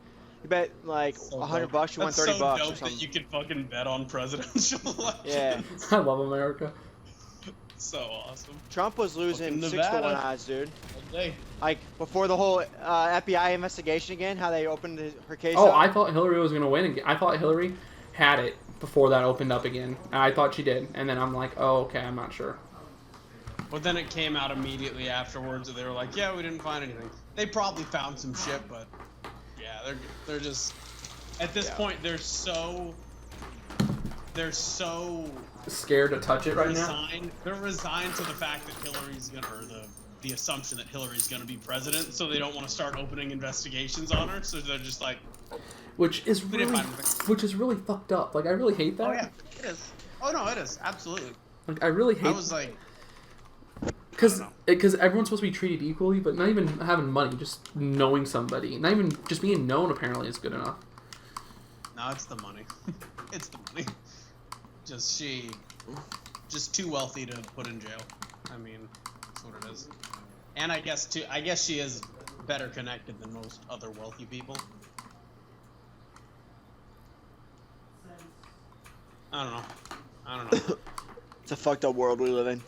You bet like So $100 dope. bucks, you won That's $30 so bucks or dope something. that you can fucking bet on presidential elections. Yeah. I love America. So awesome. Trump was losing Fucking 6-1 Nevada. odds, dude. All day. Like before the whole FBI investigation again, how they opened her case. Oh, up. I thought Hillary was gonna win. I thought Hillary had it before that opened up again. And I thought she did, and then I'm like, oh, okay, I'm not sure. But then it came out immediately afterwards, and they were like, "Yeah, we didn't find anything." They probably found some shit, but yeah, they're just at this point they're so Scared to touch it right now. resigned. They're resigned to the fact that Hillary's gonna, or the assumption that Hillary's gonna be president, so they don't want to start opening investigations on her. So they're just like, Which is We didn't really, find anything. which is really fucked up. Like I really hate that. "Oh yeah, it is. Oh no, it is absolutely." Like I really hate. I was like, Because I don't everyone's supposed to be treated equally, but not even having money, just knowing somebody, not even just being known apparently is good enough. "No, it's the money. It's the money. Just too wealthy to put in jail. I mean, that's what it is. And I guess she is better connected than most other wealthy people. I don't know. It's a fucked up world we live in.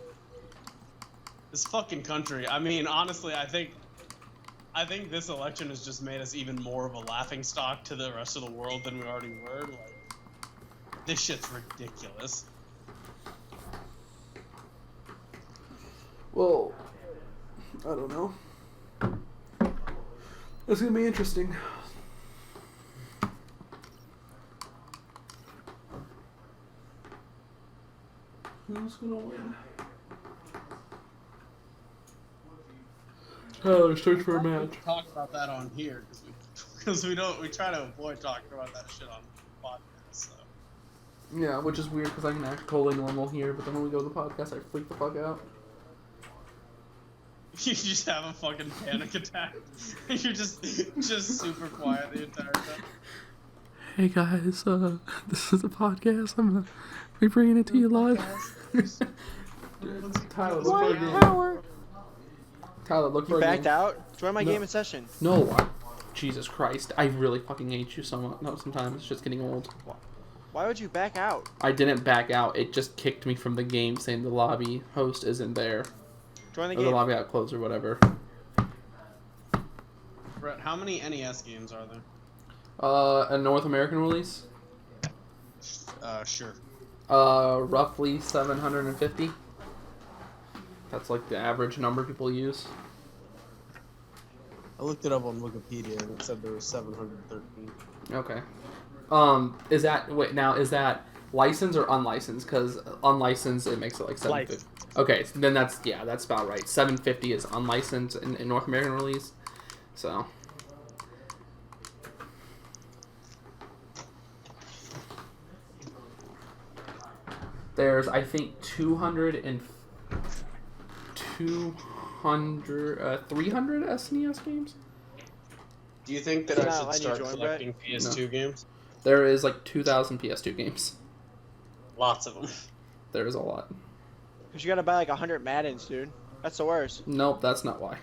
This fucking country. I mean, honestly, I think this election has just made us even more of a laughingstock to the rest of the world than we already were. Like, this shit's ridiculous. Well, I don't know. It's gonna be interesting. Who's gonna win? Tyler, search for a match. Talk about that on here because we try to avoid talking about that shit on podcasts. So. Yeah, which is weird because I can act totally normal here, but then when we go to the podcast, I freak the fuck out. You just have a fucking panic attack. You're just super quiet the entire time. Hey guys, this is a podcast. I'm gonna be bringing it to you live. Tyler, look for a game. Tyler, look for a game. Backed out? Join my game in session. No, Jesus Christ. I really fucking hate you so much. No, sometimes it's just getting old. Why would you back out? I didn't back out. It just kicked me from the game saying the lobby host isn't there. Join the Or the game. lobby got closed or whatever. Brett, how many NES games are there? A North American release? Sure. Roughly 750. That's like the average number people use. I looked it up on Wikipedia and it said there was 713. Okay. Is that licensed or unlicensed? Because unlicensed, it makes it like 750. Okay, so then that's about right. 750 is unlicensed in North American release. So. There's, I think, 300 SNES games? Do you think that It's I not should letting you start join, collecting PS2 games? There is like 2,000 PS2 games. Lots of them. There is a lot. Because you gotta buy like 100 Maddens, dude. That's the worst. Nope, that's not why.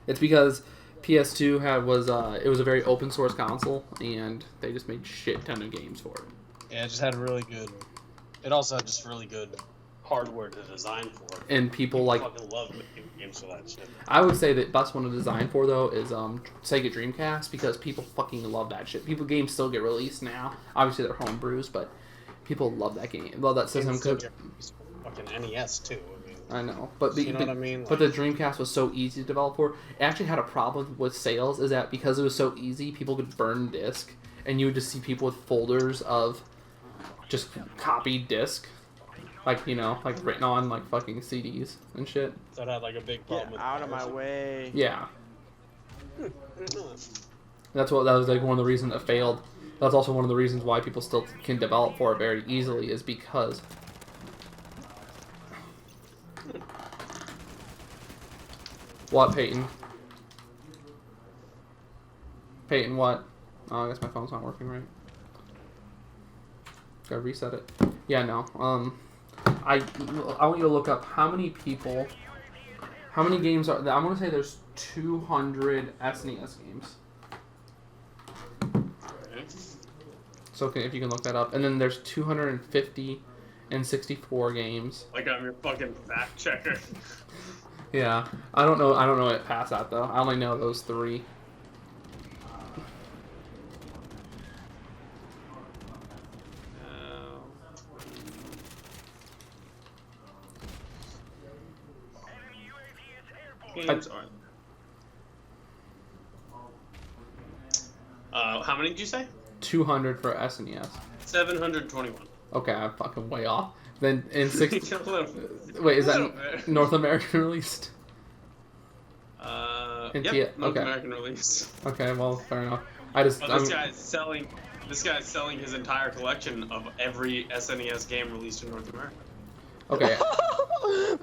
It's because PS2 was a very open source console, and they just made shit ton of games for it. Yeah, it just had really good. It also had just really good hardware to design for. And people like. Fucking love making games for that shit. I would say that best one to design for though is Sega Dreamcast, because people fucking love that shit. Games still get released now. Obviously they're homebrews, but people love that game. Love that system. Fucking NES too. I know, but you know what I mean? But the Dreamcast was so easy to develop for. It actually had a problem with sales. Is that because it was so easy, people could burn disc, and you would just see people with folders of just copied disc, like like written on like fucking CDs and shit. So it had like a big problem. Get out of my way. Yeah. That was like one of the reasons it failed. That's also one of the reasons why people still can develop for it very easily, is because. What, Peyton? Peyton, what? Oh, I guess my phone's not working right. Gotta reset it. Yeah, no. I want you to look up how many games are. I want to say there's 200 SNES games. So if you can look that up, and then there's 250 and 64 games. Like I'm your fucking fact checker. Yeah, I don't know it past that though. I only know those three. games are. How many did you say? 200 for SNES. 721. Okay, I'm fucking way off. Then in 60. A little- Wait, is a little that bit. North American released? Yep, yeah, North okay. American release. Okay, well, fair enough. I just. But this guy's selling his entire collection of every SNES game released in North America. Okay.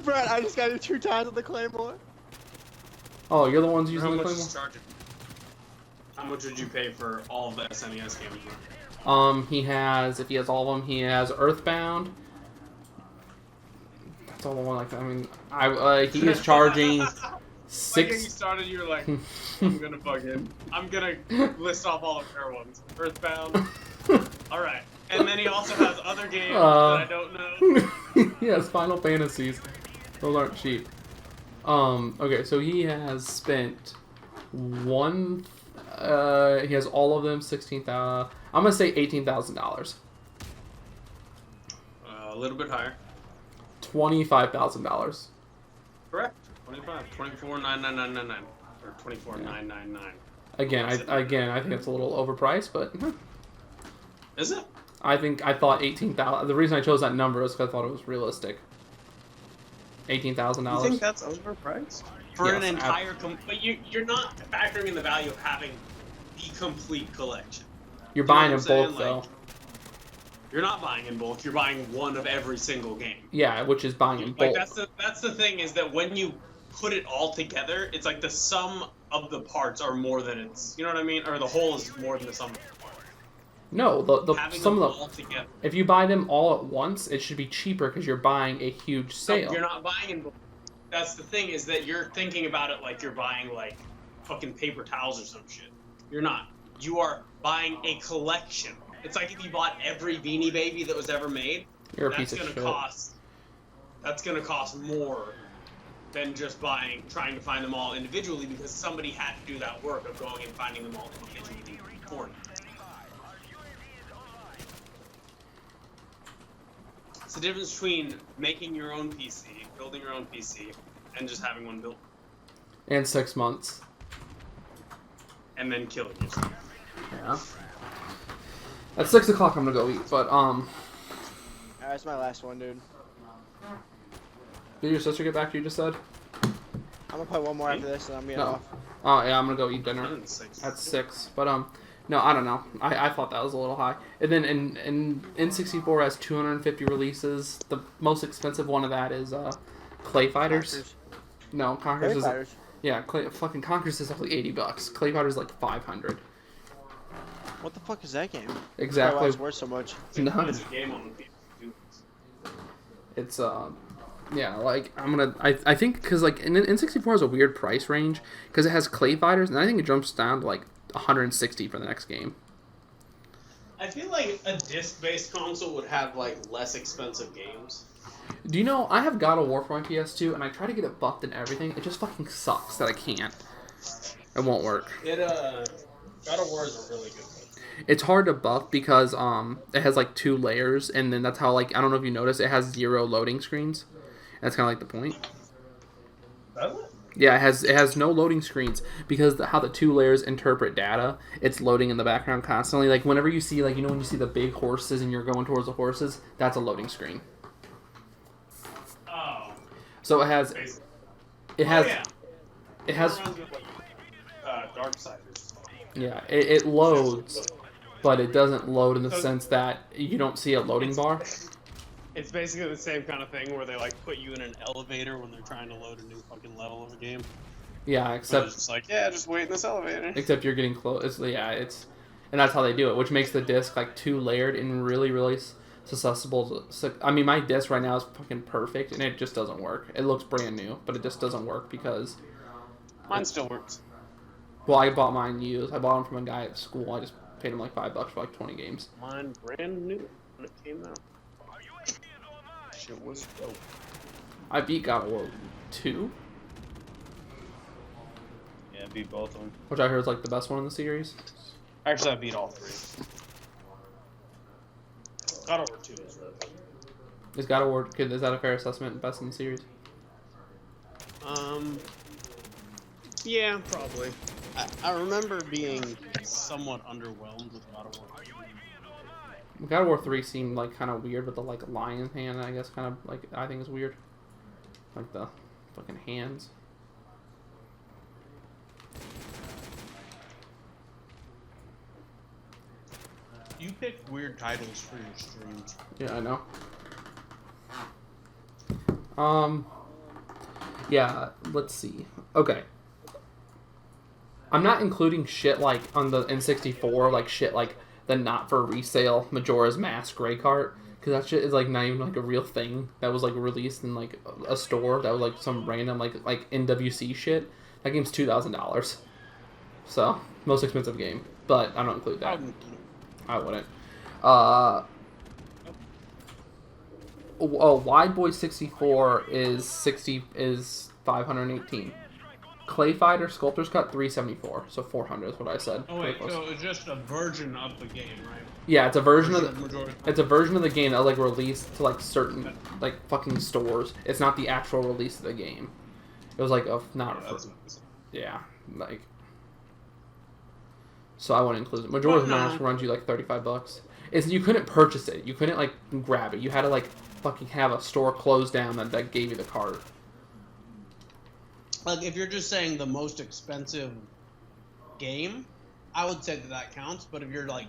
Brad, I just got you 2 times with the Claymore. Oh, you're the ones How using the much Claymore? is charging? How much would you pay for all of the SNES games? He has, if he has all of them, he has Earthbound. That's all the one, like, I mean, he is charging Like when you 6. started, you were like, I'm gonna list off all of their ones. Earthbound. Alright. And then he also has other games that I don't know. He has Final Fantasies. Those aren't cheap. Okay, so he has spent he has all of them, 16,000. I'm gonna say $18,000. A little bit higher. $25,000. Correct. 24,99999 or 24,999. Again, I think it's a little overpriced, but Is it? I thought 18,000. The reason I chose that number is because I thought it was realistic. $18,000. You think that's overpriced? For Yes, an entire but you're not factoring in the value of having the complete collection. You're You know buying what in I'm saying? bulk, though. Like, you're not buying in bulk. You're buying one of every single game. Yeah, which is buying in Like bulk. that's the thing is that when you put it all together, it's like the sum of the parts are more than its. You know what I mean? Or the whole is more than the sum of the parts. No, Having some them of all together. if you buy them all at once, it should be cheaper because you're buying a huge sale. No, you're not buying in bulk. That's the thing is that you're thinking about it like you're buying like fucking paper towels or some shit. You're not. You are buying a collection. It's like if you bought every Beanie Baby that was ever made. You're a That's piece of gonna shit. cost. That's gonna cost more than just trying to find them all individually because somebody had to do that work of going and finding them all individually for you. It's the difference between making your own PC, building your own PC, and just having one built And 6 months. and then killing yourself. Yeah. At 6 o'clock, I'm gonna go eat. But Alright, that's my last one, dude. did your sister get back to you? Just said. I'm gonna play one more after this, and I'm getting No. off. Oh yeah, I'm gonna go eat dinner At 6. at 6. But no, I don't know. I thought that was a little high. And then in N64 has 250 releases. The most expensive one of that is Clay Fighters. Conquers. No, Conquers Clay is Fighters. yeah. Fucking Conquers is like $80. Clay Fighters like 500. What the fuck is that game? Why Exactly. it's worth so much? No, It's a game on the PS2. it's yeah. Like I think because like N64 has a weird price range because it has Clay Fighters and I think it jumps down to like 160 for the next game. I feel like a disc-based console would have like less expensive games. Do you know I have God of War for my PS2 and I try to get it buffed and everything. It just fucking sucks that I can't. It won't work. God of War is a really good one. It's hard to buff because it has like 2 layers and then that's how like I don't know if you noticed it has 0 loading screens. That's kind of like the point. Does it? Yeah, it has no loading screens because how the 2 layers interpret data, it's loading in the background constantly. Like whenever you see like when you see the big horses and you're going towards the horses, that's a loading screen. Oh. So it has Basically. it has yeah. it has Darksiders. yeah, it loads, but it doesn't load in the sense that you don't see a loading bar. It's basically the same kind of thing where they like put you in an elevator when they're trying to load a new fucking level of a game. Yeah, It's except just like, yeah, just wait in this elevator. you're getting close. And that's how they do it, which makes the disc like 2 layered and really susceptible to. I mean, my disc right now is fucking perfect, and it just doesn't work. It looks brand new, but it just doesn't work because. Mine still works. Well, I bought mine used. I bought them from a guy at school. I just paid him like $5 for like 20 games. Mine brand new when it came out. Shit was dope. I beat God of War 2, Yeah, beat both of them. which I heard is like the best one in the series. Actually, I beat all 3. God of War 2 is really good. Is God of War? Is that a fair assessment? Best in the series? Yeah, probably. I remember being somewhat underwhelmed with God of War. God of War 3 seemed like kind of weird with the like lion hand. I guess kind of like I think is weird, like the fucking hands. You pick weird titles for your streams. Yeah, I know. Yeah, let's see. Okay. I'm not including shit like on the N64, like shit like the not for resale Majora's Mask Gray Cart, because that shit is like not even like a real thing that was like released in like a store that was like some random like NWC shit. That game's $2,000, so most expensive game, but I don't include that. I wouldn't. Wide Boy 64 is 518. Clay Fighter Sculptor's Cut 374, so 400 is what I said. Oh wait, so it's just a version of the game, right? Yeah, it's a version of the game that was like released to like certain like fucking stores. It's not the actual release of the game. It was like yeah, like. So I wouldn't include it. Majora's Mask runs you like $35. You couldn't purchase it. You couldn't like grab it. You had to like fucking have a store closed down that gave you the card. Like, if you're just saying the most expensive game, I would say that counts. But if you're, like,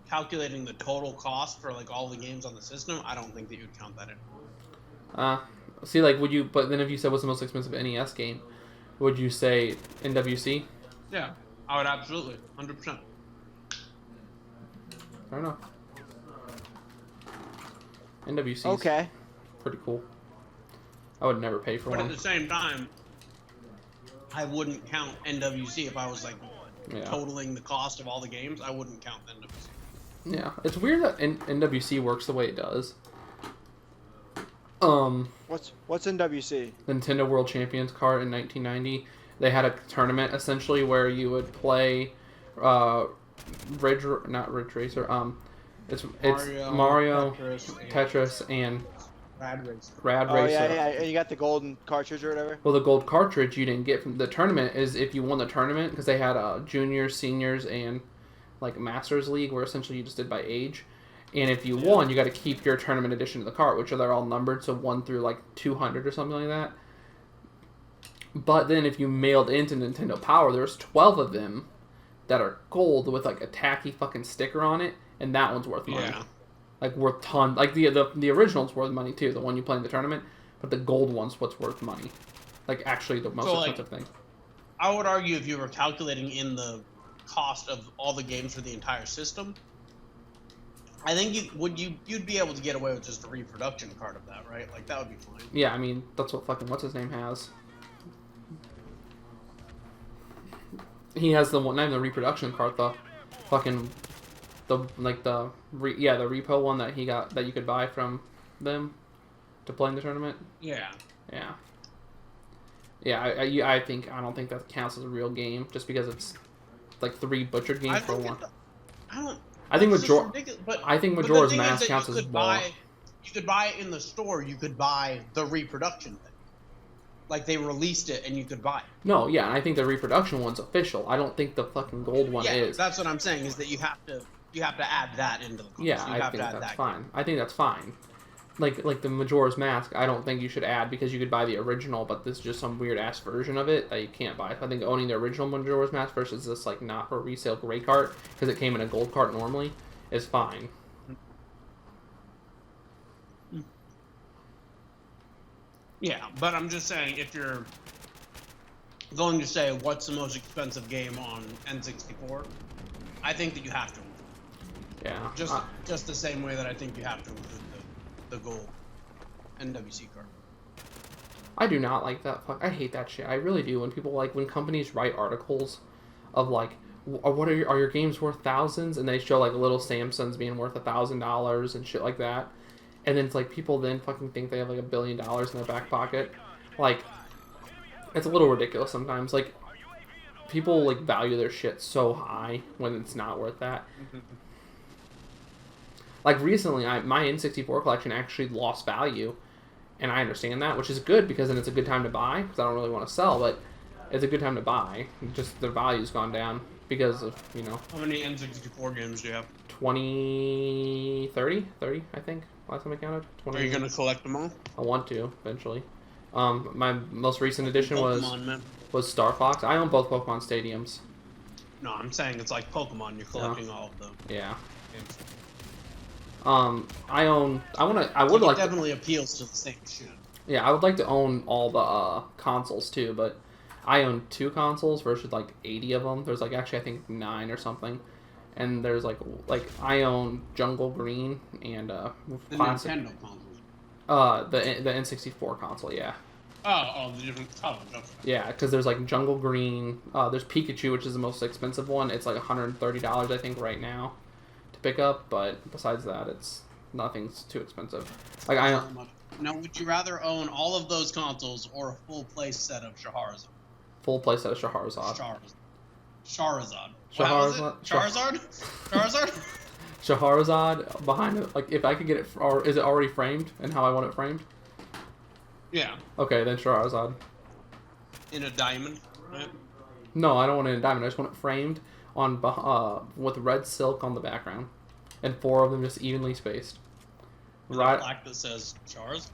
calculating the total cost for, like, all the games on the system, I don't think that you'd count that in. See, like, would you... But then if you said what's the most expensive NES game, would you say NWC? Yeah, I would absolutely. 100%. Fair enough. NWC's Okay. pretty cool. I would never pay for one. But at the same time, I wouldn't count NWC if I was like totaling the cost of all the games. I wouldn't count NWC. Yeah, it's weird that NWC works the way it does. What's NWC? Nintendo World Champions card in 1990. They had a tournament essentially where you would play, not Ridge Racer. It's Mario, Tetris, and Rad Racer. Oh yeah, and you got the golden cartridge or whatever. Well, the gold cartridge you didn't get from the tournament is if you won the tournament, because they had juniors, seniors, and like Masters League, where essentially you just did by age. And if you won, you got to keep your tournament edition of the cart, which they're all numbered, so 1 through like 200 or something like that. But then if you mailed into Nintendo Power, there's 12 of them that are gold with like a tacky fucking sticker on it, and that one's worth money. Yeah. Like worth ton. Like the original's worth money too, the one you play in the tournament, but the gold one's what's worth money. Like actually the most expensive thing. I would argue if you were calculating in the cost of all the games for the entire system, I think you'd be able to get away with just a reproduction card of that, right? Like that would be fine. Yeah, I mean that's what fucking what's his name has. He has the one, not even the reproduction card, the fucking the repo one that he got that you could buy from them to play in the tournament. Yeah. Yeah. Yeah, I don't think that counts as a real game just because it's like 3 butchered games for one. I think Majora's Mask counts as more. You could buy it in the store. You could buy the reproduction thing. Like they released it and you could buy it. No, yeah, and I think the reproduction one's official. I don't think the fucking gold one is. That's what I'm saying is that you have to add that into the cost. Yeah, I think that's fine. I think that's fine. Like the Majora's Mask, I don't think you should add because you could buy the original, but this is just some weird ass version of it that you can't buy. I think owning the original Majora's Mask versus this like not for resale gray cart because it came in a gold cart normally is fine. Yeah, but I'm just saying if you're going to say what's the most expensive game on N64, I think that you have to. Yeah. Just the same way that I think you have to include the gold NWC card. I do not like that. I hate that shit. I really do. When people when companies write articles of like, what are your games worth thousands, and they show like little Samsung's being worth $1,000 and shit like that, and then it's like people then fucking think they have like $1 billion in their back pocket. Like, it's a little ridiculous sometimes. Like, people like value their shit so high when it's not worth that. Like recently, my N64 collection actually lost value, and I understand that, which is good because then it's a good time to buy because I don't really want to sell. But it's a good time to buy. Just the value's gone down because of, you know, How many N64 games do you have? 20, 30, 30, I think. Last time I counted. 20. Are you gonna collect them all? I want to eventually. My most recent addition Pokemon, man. was Star Fox. I own both Pokemon Stadiums. No, I'm saying it's like Pokemon. You're collecting all of them. Yeah. Games. I own. I would It like. definitely appeals to the same shit. Yeah, I would like to own all the consoles too, but I own 2 consoles versus like 80 of them. There's like actually I think 9 or something, and there's like I own Jungle Green and The classic. Nintendo consoles. The N64 console, yeah. Oh, the different colors. Okay. Yeah, because there's like Jungle Green. There's Pikachu, which is the most expensive one. It's like $130 I think right now to pick up, but besides that, nothing's too expensive. Like Now, would you rather own all of those consoles or a full play set of Charizard? full playset of Charizard. Charizard. Charizard behind it. Like if I could get it, or is it already framed and how I want it framed? Yeah. Okay, then Charizard. In a diamond, right? No, I don't want it in diamond. I just want it framed on with red silk on the background, and 4 of them just evenly spaced. Right. A plaque that says Chars.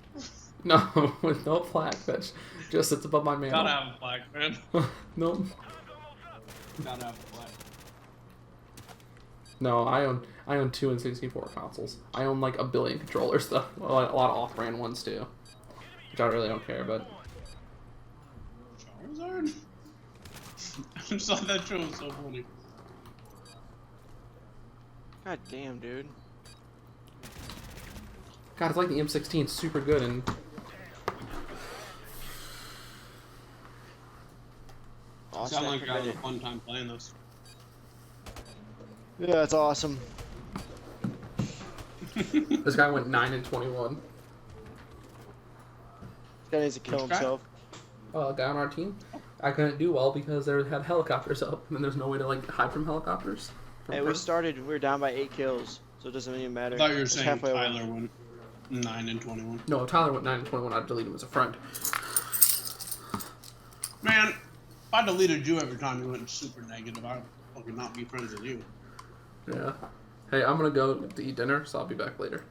No, with no plaque. That just sits above my mantle. Gotta have a plaque, man. No. Gotta have a plaque. No, I own 2 N64 consoles. I own like a billion controllers though. A lot of off-brand ones too, which I really don't care. But Charizard. I just thought that show was so funny. God damn, dude. God, it's like the M16 's super good and. Awesome. Sound like you're having a fun time playing this. Yeah, that's awesome. This guy went 9-21. This guy needs to kill Which guy? himself. A guy on our team. I couldn't do well because they had helicopters up, and there's no way to like hide from helicopters. Hey, we were down by 8 kills, so it doesn't even matter. I thought you were It's saying halfway away. Tyler went 9-21. No, Tyler went 9-21. I deleted him as a friend. Man, if I deleted you every time you went super negative, I'd fucking not be friends with you. Yeah. Hey, I'm gonna go to eat dinner, so I'll be back later.